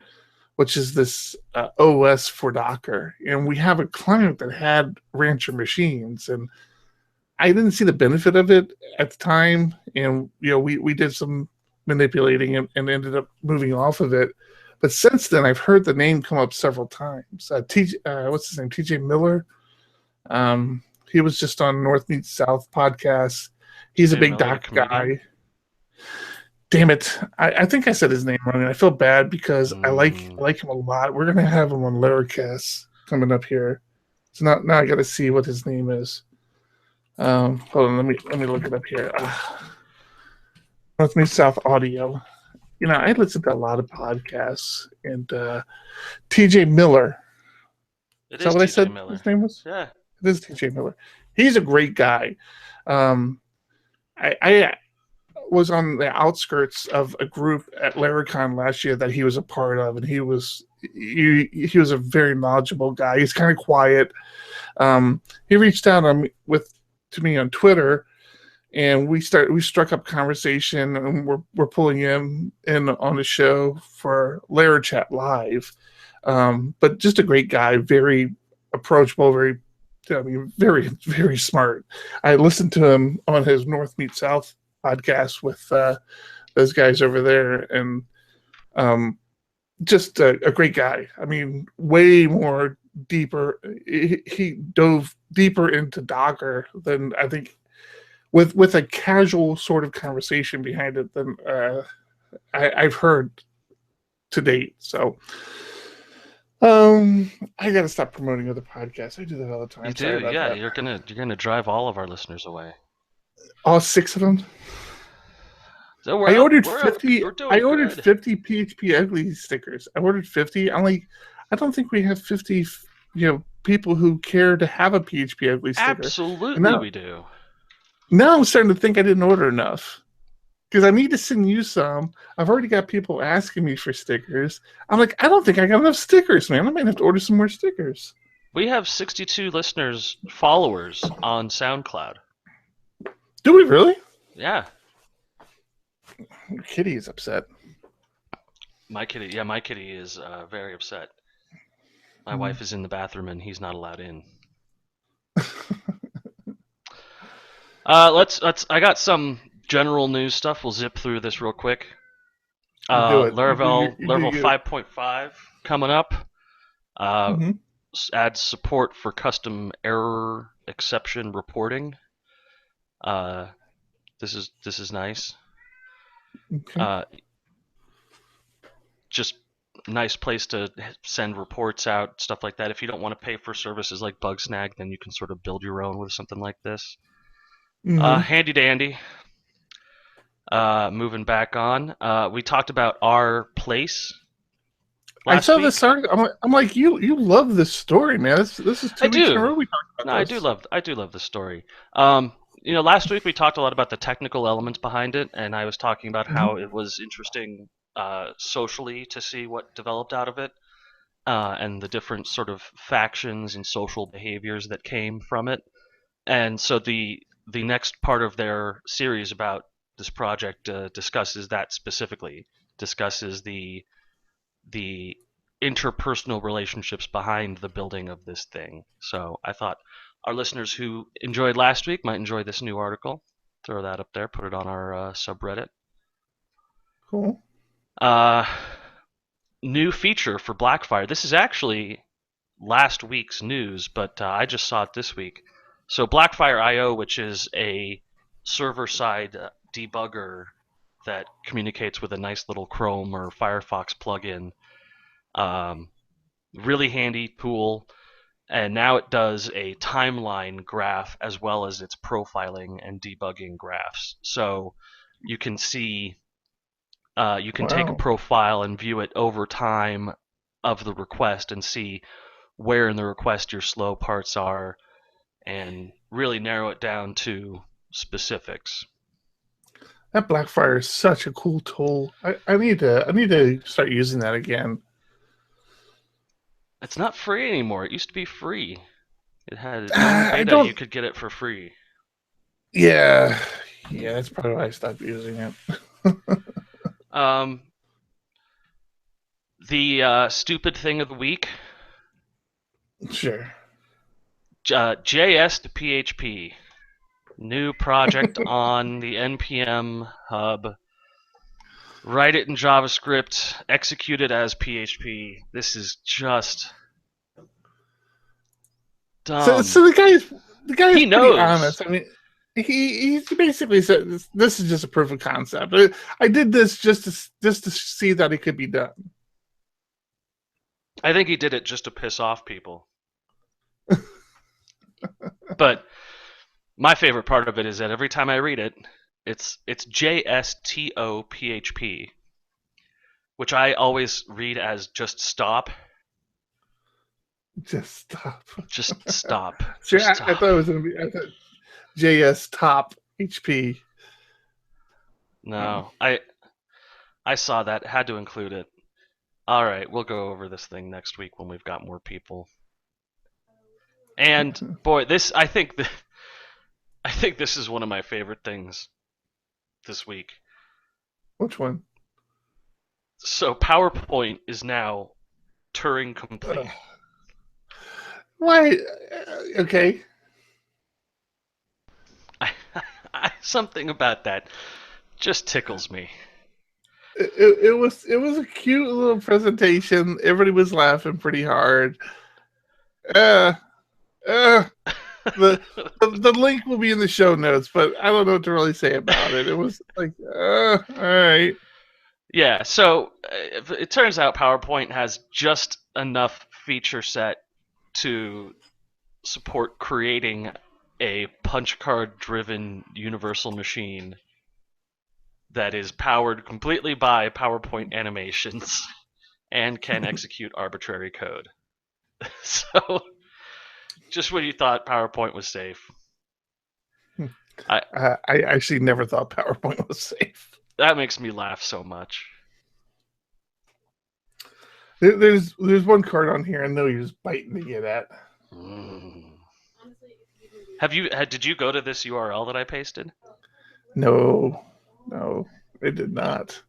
which is this OS for Docker, and we have a client that had Rancher machines, and I didn't see the benefit of it at the time, and we did some manipulating and ended up moving off of it. But since then, I've heard the name come up several times. What's his name? TJ Miller. He was just on North Meets South podcast. He's a big Docker guy. Damn it! I think I said his name wrong, and I feel bad because I like him a lot. We're gonna have him on Larrycast coming up here. So now I got to see what his name is. Hold on, let me look it up here. North Meets South Audio. I listen to a lot of podcasts, and TJ Miller. Is that what I said his name was? Yeah. It is TJ Miller. He's a great guy. I was on the outskirts of a group at Larrycon last year that he was a part of, and he was a very knowledgeable guy. He's kind of quiet. He reached out to me on Twitter, and we struck up conversation, and we're pulling him in on the show for Larry Chat Live. But just a great guy, very approachable, very, very, very smart. I listened to him on his North Meets South podcast with those guys over there, and just a great guy. I mean, way more deeper. He dove deeper into Docker than I think. With a casual sort of conversation behind it than I've heard to date. So I got to stop promoting other podcasts. I do that all the time. You do, yeah. That. You're gonna drive all of our listeners away. All 6 of them. So I ordered 50. I ordered 50 PHP Ugly stickers. I ordered 50. I don't think we have 50. people who care to have a PHP Ugly sticker. Absolutely, we do. Now I'm starting to think I didn't order enough because I need to send you some. I've already got people asking me for stickers. I'm like, I don't think I got enough stickers, man. I might have to order some more stickers. We have 62 followers on SoundCloud. Do we really? Yeah. Kitty is upset. My kitty is very upset. My wife is in the bathroom and he's not allowed in. Let's. I got some general news stuff. We'll zip through this real quick. Do it. Laravel 5.5 coming up. Adds support for custom error exception reporting. This is nice. Okay. Just nice place to send reports out, stuff like that. If you don't want to pay for services like Bugsnag, then you can sort of build your own with something like this. Handy dandy. Moving back on, we talked about our place. I saw this article. I'm like, you love this story, man. This is 2 weeks in a row we talked about this. I do love the story. Last week we talked a lot about the technical elements behind it, and I was talking about how it was interesting socially to see what developed out of it, and the different sort of factions and social behaviors that came from it. And so the next part of their series about this project discusses that specifically, discusses the interpersonal relationships behind the building of this thing. So I thought our listeners who enjoyed last week might enjoy this new article. Throw that up there, put it on our subreddit. Cool. New feature for Blackfire. This is actually last week's news, but I just saw it this week. So Blackfire IO, which is a server-side debugger that communicates with a nice little Chrome or Firefox plugin. Really handy tool, and now it does a timeline graph as well as its profiling and debugging graphs. So you can see, you can take a profile and view it over time of the request and see where in the request your slow parts are, and really narrow it down to specifics. That Blackfire is such a cool tool. I need to start using that again. It's not free anymore. It used to be free. It had its own beta. You could get it for free. Yeah, that's probably why I stopped using it. The stupid thing of the week. Sure. JS to PHP. New project on the NPM hub. Write it in JavaScript. Execute it as PHP. This is just dumb. So the guy is he knows. Pretty honest. I mean, he basically said this is just a proof of concept. I did this just to see that it could be done. I think he did it just to piss off people. But my favorite part of it is that every time I read it, it's JSTOPHP, which I always read as just stop. Just stop. Just stop. Sure, just stop. I thought it was going to be JS top HP. No, I saw that. Had to include it. All right, we'll go over this thing next week when we've got more people. And boy, I think this is one of my favorite things this week. Which one? So PowerPoint is now Turing complete. Why? Okay. Something about that just tickles me. It was a cute little presentation. Everybody was laughing pretty hard. The link will be in the show notes, but I don't know what to really say about it. It was like, all right. Yeah, so it turns out PowerPoint has just enough feature set to support creating a punch card driven universal machine that is powered completely by PowerPoint animations and can execute arbitrary code. So Just when you thought PowerPoint was safe. I actually never thought PowerPoint was safe. That makes me laugh so much. There's one card on here I know you're just biting to get at. Did you go to this URL that I pasted? No, it did not.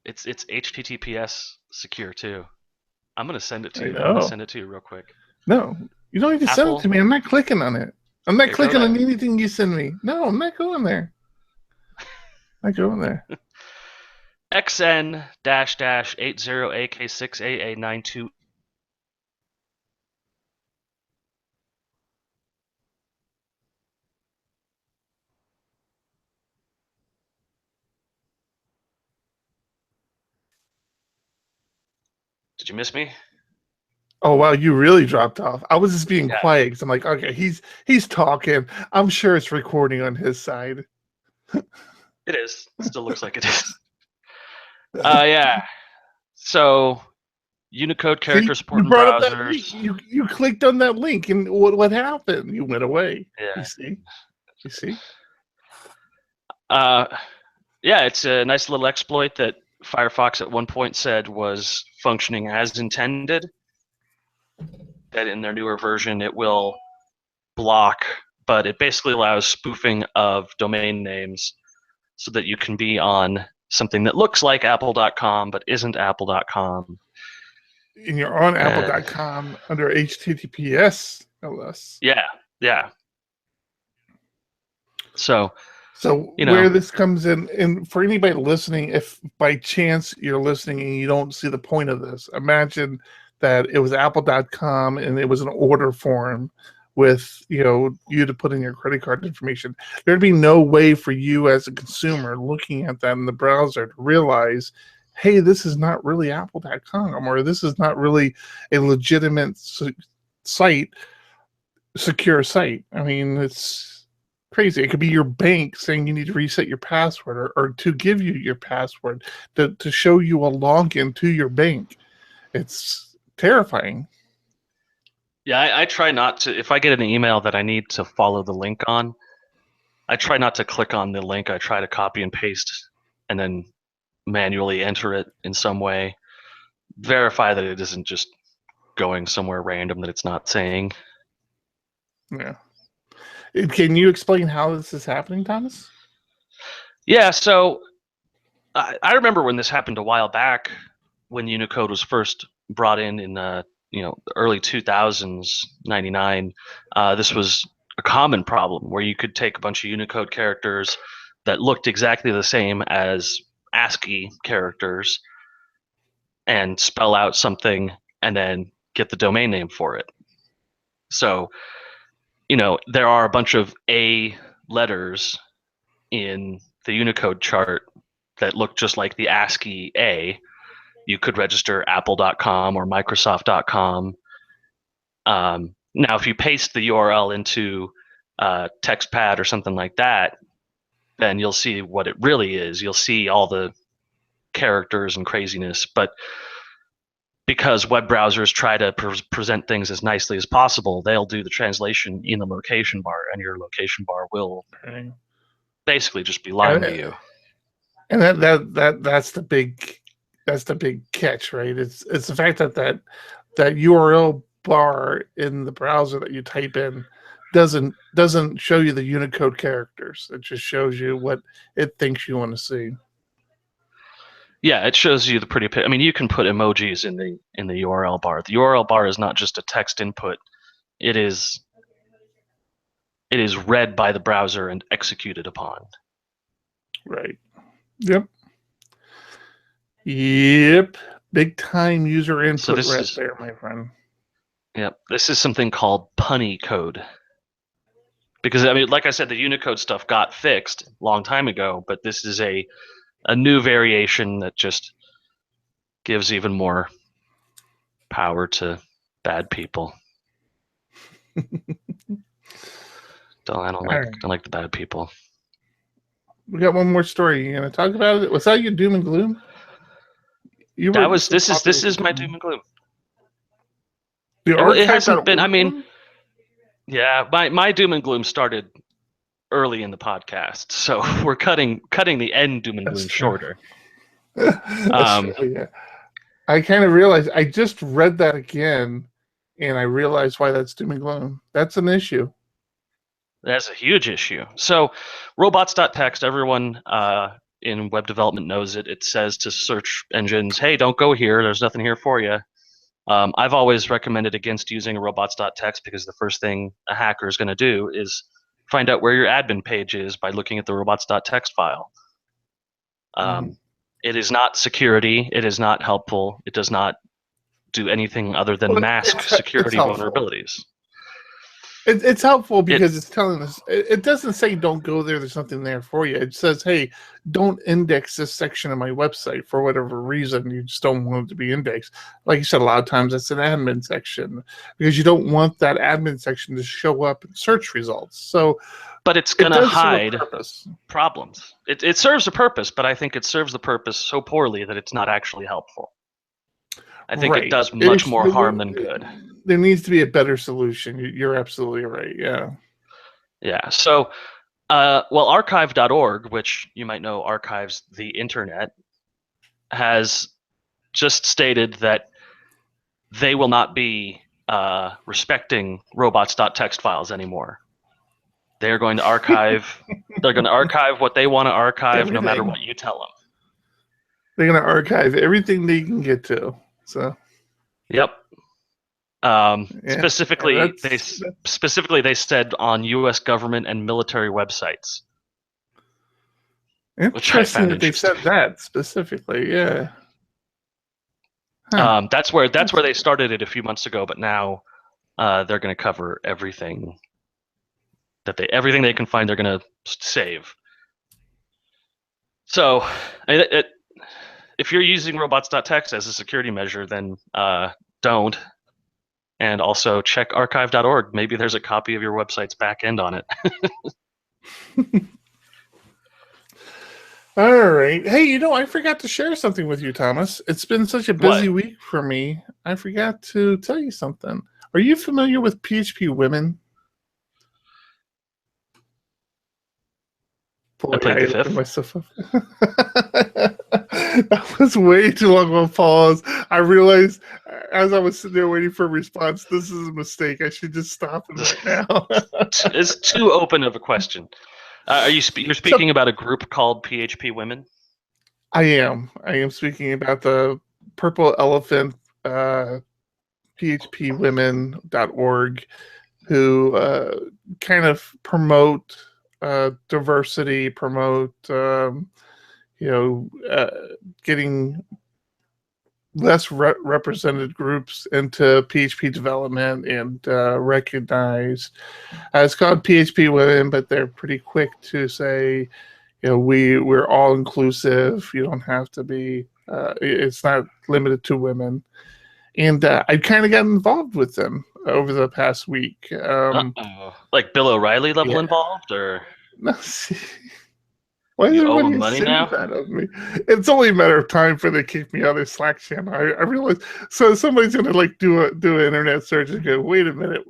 It's HTTPS secure too. I'm gonna send it to you. I I'm know. gonna send it to you real quick. No, you don't need to send it to me. I'm not clicking on it. I'm not Okay, clicking on anything you send me. No, I'm not going there. Not going there. XN-80AK6AA92. Did you miss me? Oh wow, you really dropped off. I was just being quiet because I'm like, okay, he's talking. I'm sure it's recording on his side. It is. It still looks like it is. Yeah. So Unicode character support in browsers. You clicked on that link, and what happened? You went away. Yeah. You see. Yeah, it's a nice little exploit that Firefox at one point said was functioning as intended. That in their newer version it will block, but it basically allows spoofing of domain names so that you can be on something that looks like apple.com but isn't apple.com. And you're on apple.com under HTTPS, no less. Yeah. So where this comes in, and for anybody listening, if by chance you're listening and you don't see the point of this, imagine that it was apple.com and it was an order form with you to put in your credit card information. There'd be no way for you as a consumer looking at that in the browser to realize, hey, this is not really apple.com, or this is not really a legitimate secure site. I mean, it's crazy. It could be your bank saying you need to reset your password, or to give you your password to show you a login to your bank. It's terrifying. Yeah, I try not to. If I get an email that I need to follow the link on, I try not to click on the link. I try to copy and paste and then manually enter it in some way. Verify that it isn't just going somewhere random that it's not saying. Yeah. Can you explain how this is happening, Thomas? Yeah, so I remember when this happened a while back, when Unicode was first brought in the early 2000s, 99. This was a common problem where you could take a bunch of Unicode characters that looked exactly the same as ASCII characters and spell out something and then get the domain name for it. So there are a bunch of A letters in the Unicode chart that look just like the ASCII A. You could register apple.com or microsoft.com. Now, if you paste the URL into TextPad or something like that, then you'll see what it really is. You'll see all the characters and craziness. But because web browsers try to present things as nicely as possible, they'll do the translation in the location bar, and your location bar will basically just be lying to you. And that's the big catch, right? It's the fact that URL bar in the browser that you type in doesn't show you the Unicode characters. It just shows you what it thinks you want to see. Yeah, it shows you the pretty. I mean, you can put emojis in the URL bar. The URL bar is not just a text input; it is read by the browser and executed upon. Right. Yep. Big time user input there, my friend. Yep. This is something called punny code. Because I mean, like I said, the Unicode stuff got fixed a long time ago, but this is a new variation that just gives even more power to bad people. I don't like the bad people. We got one more story. You gonna talk about it? Was that your doom and gloom? This is my doom and gloom. The It hasn't been. I archive.org mean, one? yeah, my doom and gloom started early in the podcast, so we're cutting the end doom and That's gloom true. shorter. That's true. Yeah. I kind of realized I just read that again, and I realized why that's doom and gloom. That's an issue. That's a huge issue. So, robots.txt, everyone in web development knows it. It says to search engines, hey, don't go here. There's nothing here for you. I've always recommended against using robots.txt because the first thing a hacker is going to do is find out where your admin page is by looking at the robots.txt file. It is not security. It is not helpful. It does not do anything other than mask security vulnerabilities. It's helpful because it's telling us. It doesn't say don't go there. There's something there for you. It says, hey, don't index this section of my website for whatever reason. You just don't want it to be indexed. Like you said, a lot of times it's an admin section because you don't want that admin section to show up in search results. So, but it's going to hide problems. It serves a purpose, but I think it serves the purpose so poorly that it's not actually helpful. I think it does much more harm than good. There needs to be a better solution. You're absolutely right. Yeah. Yeah. So, archive.org, which you might know archives the internet, has just stated that they will not be respecting robots.txt files anymore. They're going to archive. They're going to archive what they want to archive, no matter what you tell them. They're going to archive everything they can get to. So. Yep. Specifically, they said on U.S. government and military websites. Interesting that they said that specifically. Yeah. Huh. That's where they started it a few months ago, but now they're going to cover everything everything they can find. They're going to save. So, if you're using robots.txt as a security measure, then don't. And also check archive.org. Maybe there's a copy of your website's back end on it. All right. Hey, I forgot to share something with you, Thomas. It's been such a busy week for me. I forgot to tell you something. Are you familiar with PHP Women? Boy, I played the fifth. Myself up. That was way too long of a pause. I realized as I was sitting there waiting for a response, this is a mistake. I should just stop it right now. It's too open of a question. You're speaking about a group called PHP Women? I am speaking about the Purple Elephant phpwomen.org, who kind of promote diversity, promote getting less represented groups into PHP development and recognized. It's called PHP Women, but they're pretty quick to say, we're all inclusive. You don't have to be. It's not limited to women. And I kind of got involved with them over the past week. Like Bill O'Reilly level involved, or no? Why is you owe everybody money now? That of me? It's only a matter of time before they kick me out of their Slack channel. I realize. So somebody's gonna do an internet search and go, wait a minute,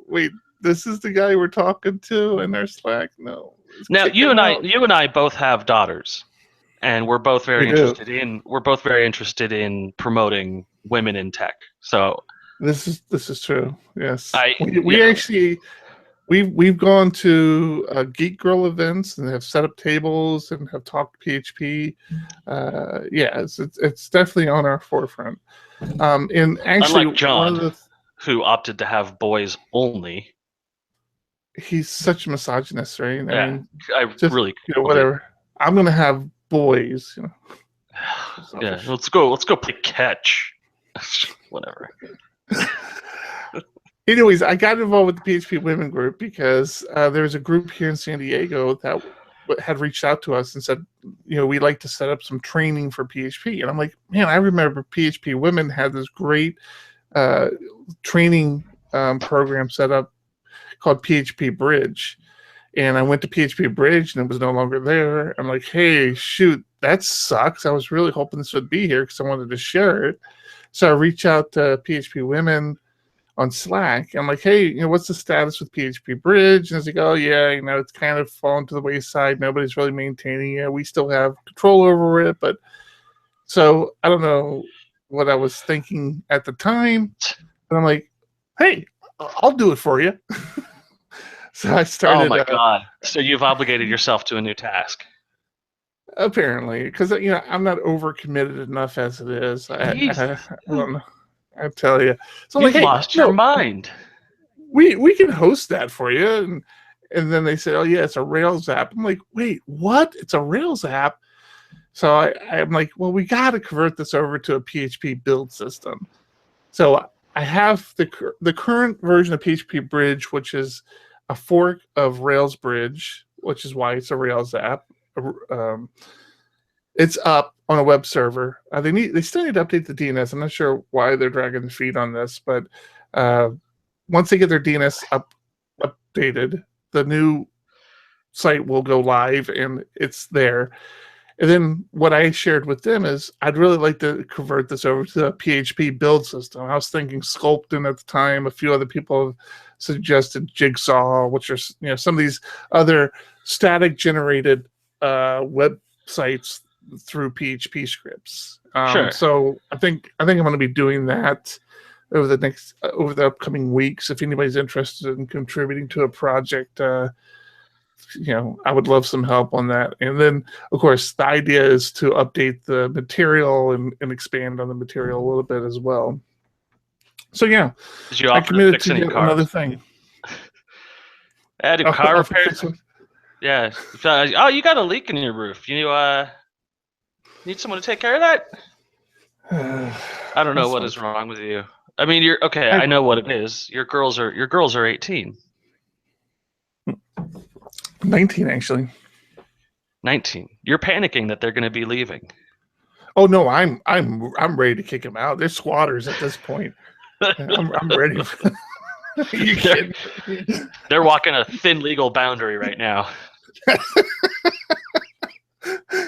this is the guy we're talking to in our Slack. No. Now you and I both have daughters, and we're both very interested in promoting women in tech. So this is true. Yes, we've gone to Geek Girl events and have set up tables and have talked PHP. It's definitely on our forefront. And actually, unlike John, who opted to have boys only. He's such a misogynist, right? Yeah, whatever. I'm gonna have boys. Yeah, let's go play catch. Whatever. Anyways, I got involved with the PHP Women group because there's a group here in San Diego that had reached out to us and said, we'd like to set up some training for PHP. And I'm like, man, I remember PHP Women had this great training program set up called PHP Bridge. And I went to PHP Bridge and it was no longer there. I'm like, hey, shoot, that sucks. I was really hoping this would be here because I wanted to share it. So I reached out to PHP Women on Slack. I'm like, hey, what's the status with PHP Bridge? And it's like, oh yeah, it's kind of fallen to the wayside. Nobody's really maintaining it. We still have control over it, but so I don't know what I was thinking at the time. But I'm like, hey, I'll do it for you. So I started. Oh my god! So you've obligated yourself to a new task. Apparently, because I'm not overcommitted enough as it is. I don't know. I tell you, so I'm You've like, hey, lost your mind. We can host that for you, and then they said, oh yeah, it's a Rails app. I'm like, wait, what? It's a Rails app? So I'm like, well, we got to convert this over to a PHP build system. So I have the current version of PHP Bridge, which is a fork of Rails Bridge, which is why it's a Rails app. It's up on a web server. They still need to update the DNS. I'm not sure why they're dragging the feet on this, but once they get their DNS updated, the new site will go live and it's there. And then what I shared with them is I'd really like to convert this over to a PHP build system. I was thinking Sculpin at the time. A few other people have suggested Jigsaw, which are some of these other static generated websites through PHP scripts. Sure. So I think I'm going to be doing that over the upcoming weeks. If anybody's interested in contributing to a project, I would love some help on that. And then, of course, the idea is to update the material and expand on the material a little bit as well. So yeah, did you offer to fix any cars? Another thing. I do car repairs. Yeah. Oh, you got a leak in your roof. You need someone to take care of that? I don't know what is wrong with you. I mean, you're okay. I know what it is. Your girls are 18. 19, actually. 19. You're panicking that they're going to be leaving. Oh no, I'm ready to kick them out. They're squatters at this point. I'm ready. You kidding? They're walking a thin legal boundary right now.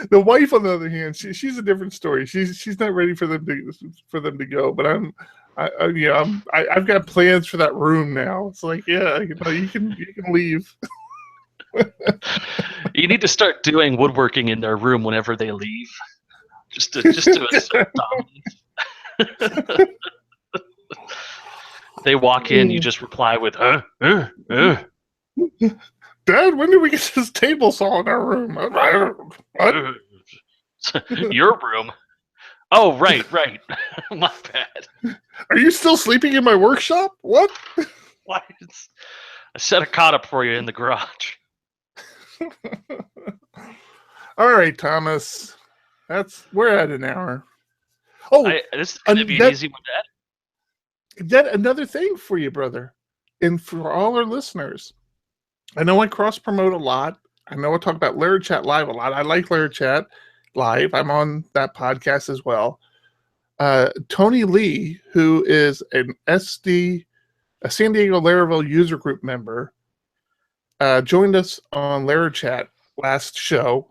The wife, on the other hand, she's a different story. She's not ready for them to go. But I've got plans for that room now. It's like, yeah, you can leave. You need to start doing woodworking in their room whenever they leave, just to assert dominance. They walk in, you just reply with Dad, when did we get this table saw in our room? What? Your room? Oh, right. My bad. Are you still sleeping in my workshop? What? What? I set a cot up for you in the garage. All right, Thomas. We're at an hour. Oh, this is going to be an easy one to edit. Yet another thing for you, brother, and for all our listeners. I know I cross promote a lot. I know I talk about Lair Chat Live a lot. I like Lair Chat Live. I'm on that podcast as well. Tony Lee, who is a San Diego Laravel user group member, joined us on Lair Chat last show,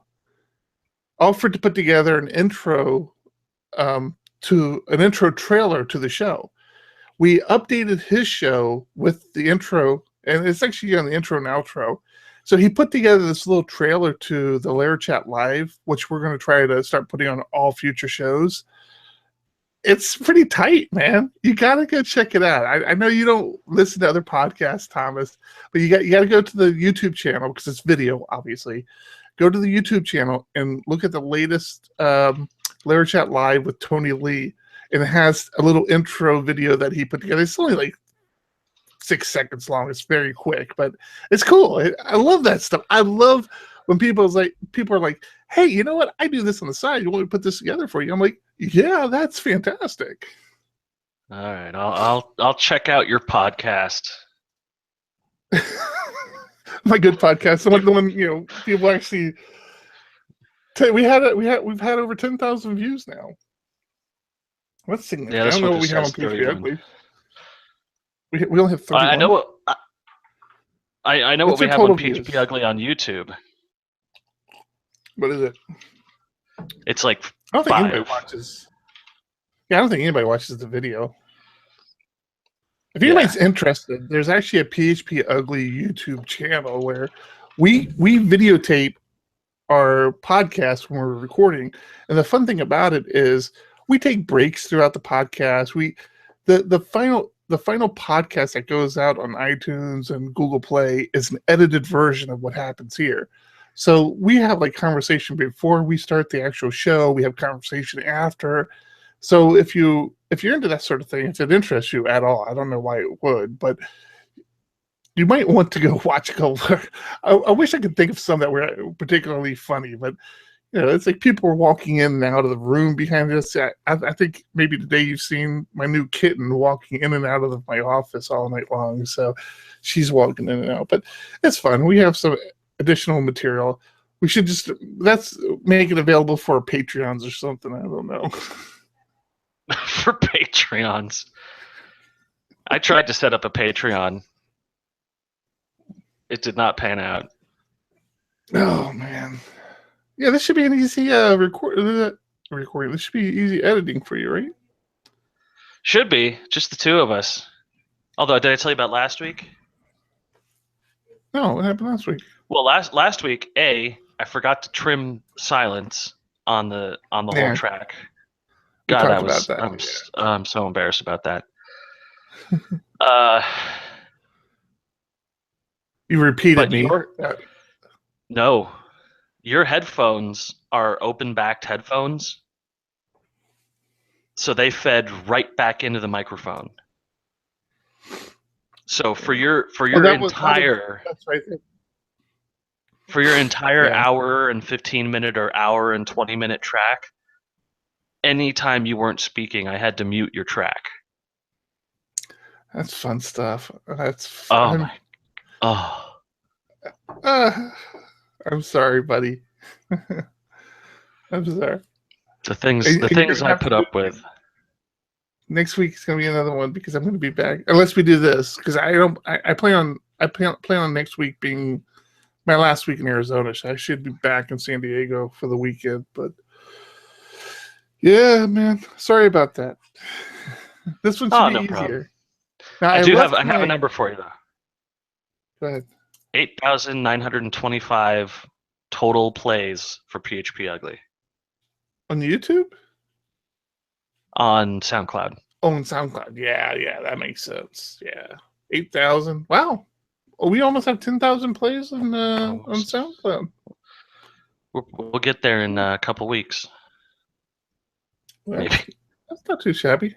offered to put together an intro trailer to the show. We updated his show with the intro, and it's actually on the intro and outro. So he put together this little trailer to the Lair Chat Live, which we're going to try to start putting on all future shows. It's pretty tight, man. You got to go check it out. I know you don't listen to other podcasts, Thomas, but you got to go to the YouTube channel because it's video, obviously. Go to the YouTube channel and look at the latest Lair Chat Live with Tony Lee. And it has a little intro video that he put together. It's only like 6 seconds long. It's very quick, but it's cool. I love that stuff. I love when people are like, hey, you know what? I do this on the side. You want me to put this together for you? I'm like, yeah, that's fantastic. All right, I'll check out your podcast. My good podcast. The one people actually. We've had over 10,000 views now. Let's see. Yeah, I don't know what we have on PHP. We only have 31. I know what. I know what we have on PHP Ugly on YouTube. What is it? It's like I don't think anybody watches. Yeah, I don't think anybody watches the video. If anybody's interested, there's actually a PHP Ugly YouTube channel where we videotape our podcast when we're recording. And the fun thing about it is we take breaks throughout the podcast. The final podcast that goes out on iTunes and Google Play is an edited version of what happens here. So we have like conversation before we start the actual show. We have conversation after. So if you're into that sort of thing, if it interests you at all, I don't know why it would, but you might want to go watch a couple. I wish I could think of some that were particularly funny, but it's like people were walking in and out of the room behind us. I think maybe today you've seen my new kitten walking in and out of my office all night long. So she's walking in and out, but it's fun. We have some additional material. We should let's make it available for our Patreons or something. I don't know. For Patreons. I tried to set up a Patreon. It did not pan out. Oh, man. Yeah, this should be an easy recording. This should be easy editing for you, right? Should be. Just the two of us. Although, did I tell you about last week? No, what happened last week? Well, last week, I forgot to trim silence on the whole track. God, I'm so embarrassed about that. You repeated me. No, your headphones are open-backed headphones, so they fed right back into the microphone. So for your entire hour and 15-minute or hour and 20-minute track, anytime you weren't speaking, I had to mute your track. That's fun stuff. That's fun. I'm sorry, buddy. I'm sorry. The things I put up with. Next week is gonna be another one because I'm gonna be back. Unless we do this, because I plan on next week being my last week in Arizona. So I should be back in San Diego for the weekend. But yeah, man, sorry about that. This one should be easier. Now, I have a number for you though. Go ahead. 8,925 total plays for PHP Ugly. On YouTube? On SoundCloud. Oh, on SoundCloud. Yeah, that makes sense. Yeah. 8,000. Wow. Oh, we almost have 10,000 plays on SoundCloud. We'll get there in a couple weeks. Well, maybe. That's not too shabby.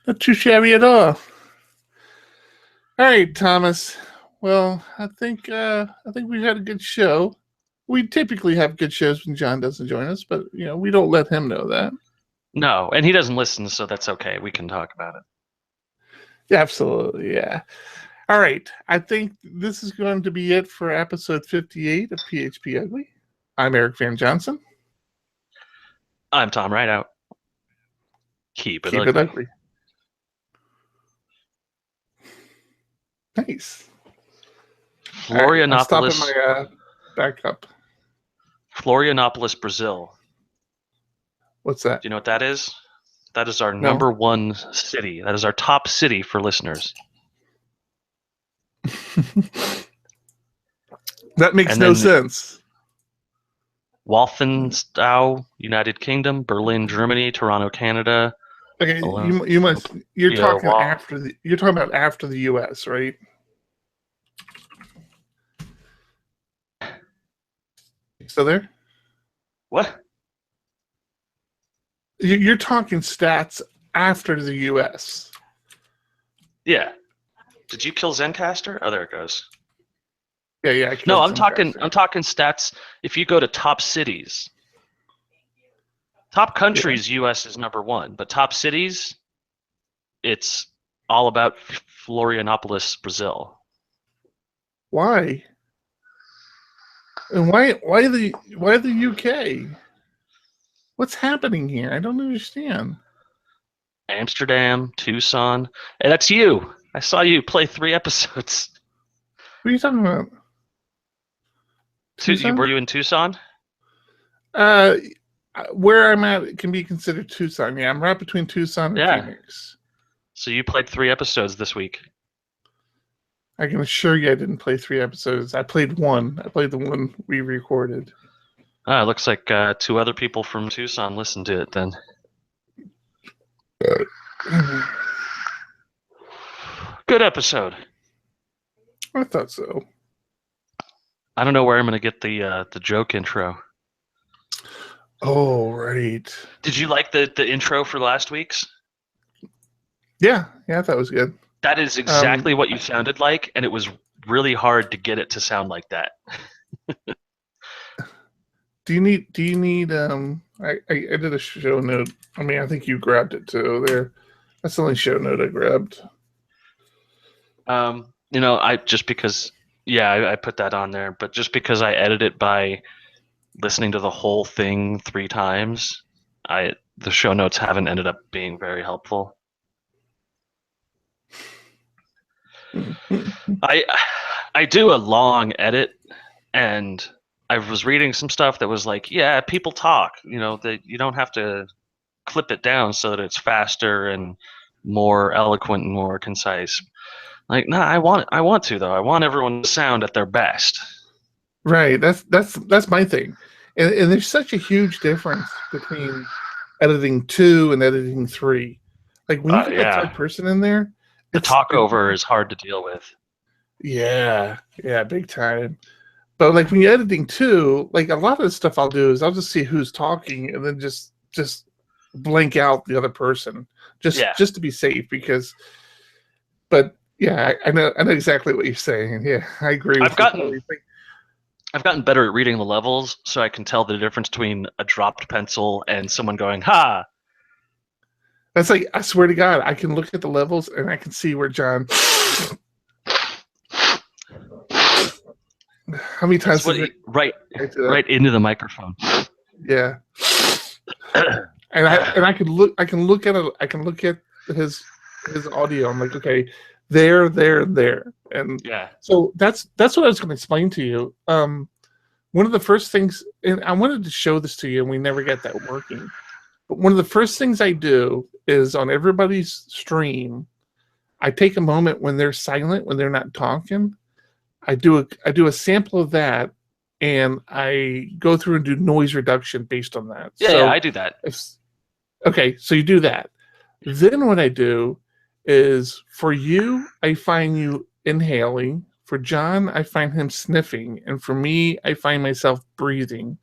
Not too shabby at all. All right, Thomas. Well, I think we've had a good show. We typically have good shows when John doesn't join us, but we don't let him know that. No, and he doesn't listen, so that's okay. We can talk about it. Yeah, absolutely, yeah. All right, I think this is going to be it for episode 58 of PHP Ugly. I'm Eric Van Johnson. I'm Tom Rideout. Keep it ugly. Nice. Florianopolis. Stopping my backup. Florianopolis, Brazil. What's that? Do you know what that is? That is our number one city. That is our top city for listeners. That makes no sense. Walthamstow, United Kingdom, Berlin, Germany, Toronto, Canada. Okay, you're talking about after the US, right? Still there? What? You're talking stats after the US. Yeah. Did you kill Zencastr? Oh, there it goes. Yeah. No, I'm talking stats. If you go to top cities, top countries, US is number one, but top cities, it's all about Florianopolis, Brazil. Why? And why the UK? What's happening here? I don't understand. Amsterdam, Tucson. Hey, that's you. I saw you play 3 episodes. What are you talking about? Were you in Tucson? Where I'm at, it can be considered Tucson. Yeah, I'm right between Tucson and Phoenix. So you played 3 episodes this week. I can assure you I didn't play 3 episodes. I played one. I played the one we recorded. Ah, it looks like 2 other people from Tucson listened to it then. Good episode. I thought so. I don't know where I'm going to get the joke intro. Oh, right. Did you like the intro for last week's? Yeah, I thought it was good. That is exactly what you sounded like, and it was really hard to get it to sound like that. Do you need I did a show note. I mean, I think you grabbed it too there. That's the only show note I grabbed. I just because I put that on there, but just because I edit it by listening to the whole thing 3 times, the show notes haven't ended up being very helpful. I do a long edit, and I was reading some stuff that was like, yeah, people talk, that you don't have to clip it down so that it's faster and more eloquent and more concise. Like, no, I want to though. I want everyone to sound at their best. Right. That's my thing. And there's such a huge difference between editing 2 and editing 3. Like when you get that third person in there, the talkover is hard to deal with. Yeah, big time. But like when you're editing 2, like a lot of the stuff I'll do is I'll just see who's talking and then just blank out the other person just to be safe but yeah, I know exactly what you're saying. Yeah, I agree. I've gotten better at reading the levels, so I can tell the difference between a dropped pencil and someone going, "Ha!" That's like, I swear to God, I can look at the levels and I can see where John. How many times? Right into the microphone. Yeah. And I can look at it. I can look at his audio. I'm like, okay, there, and yeah. So that's what I was going to explain to you. One of the first things, and I wanted to show this to you, and we never got that working. But one of the first things I do is on everybody's stream, I take a moment when they're silent, when they're not talking. I do a sample of that, and I go through and do noise reduction based on that. Yeah, I do that. Okay, so you do that. Then what I do is, for you, I find you inhaling. For John, I find him sniffing. And for me, I find myself breathing.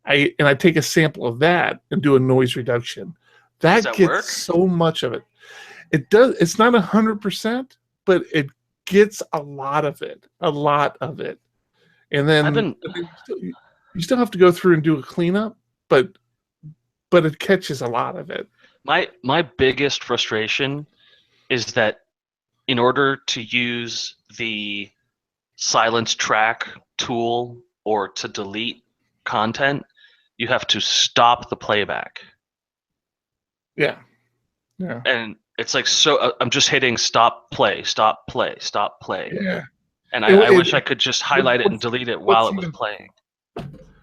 I take a sample of that and do a noise reduction. That gets work? So much of it. It does. It's not 100%, but it gets a lot of it. And then you still have to go through and do a cleanup, but it catches a lot of it. My biggest frustration is that in order to use the silence track tool or to delete content, you have to stop the playback. Yeah. And it's like, so I'm just hitting stop, play. Yeah. And I wish I could just highlight it and delete it while it was playing.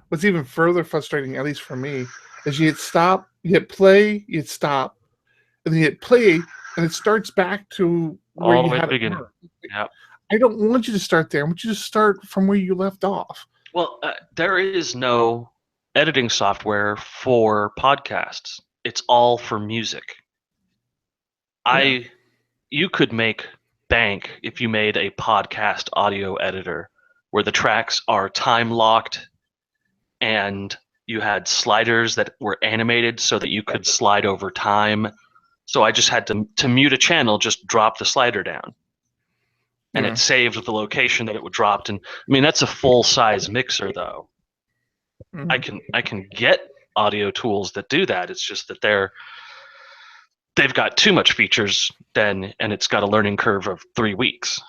What's even further frustrating, at least for me, is you hit stop, you hit play, you hit stop, and then you hit play, and it starts back to where all you the way had at the it. beginning. Yeah. I don't want you to start there. I want you to start from where you left off. Well, there is no editing software for podcasts. It's all for music. Yeah. You could make bank if you made a podcast audio editor where the tracks are time locked and you had sliders that were animated so that you could slide over time. So I just had to mute a channel, just drop the slider down. And it saved the location that it would dropped. And I mean, that's a full size mixer though. Mm-hmm. I can get audio tools that do that. It's just that they've got too much features then, and it's got a learning curve of 3 weeks.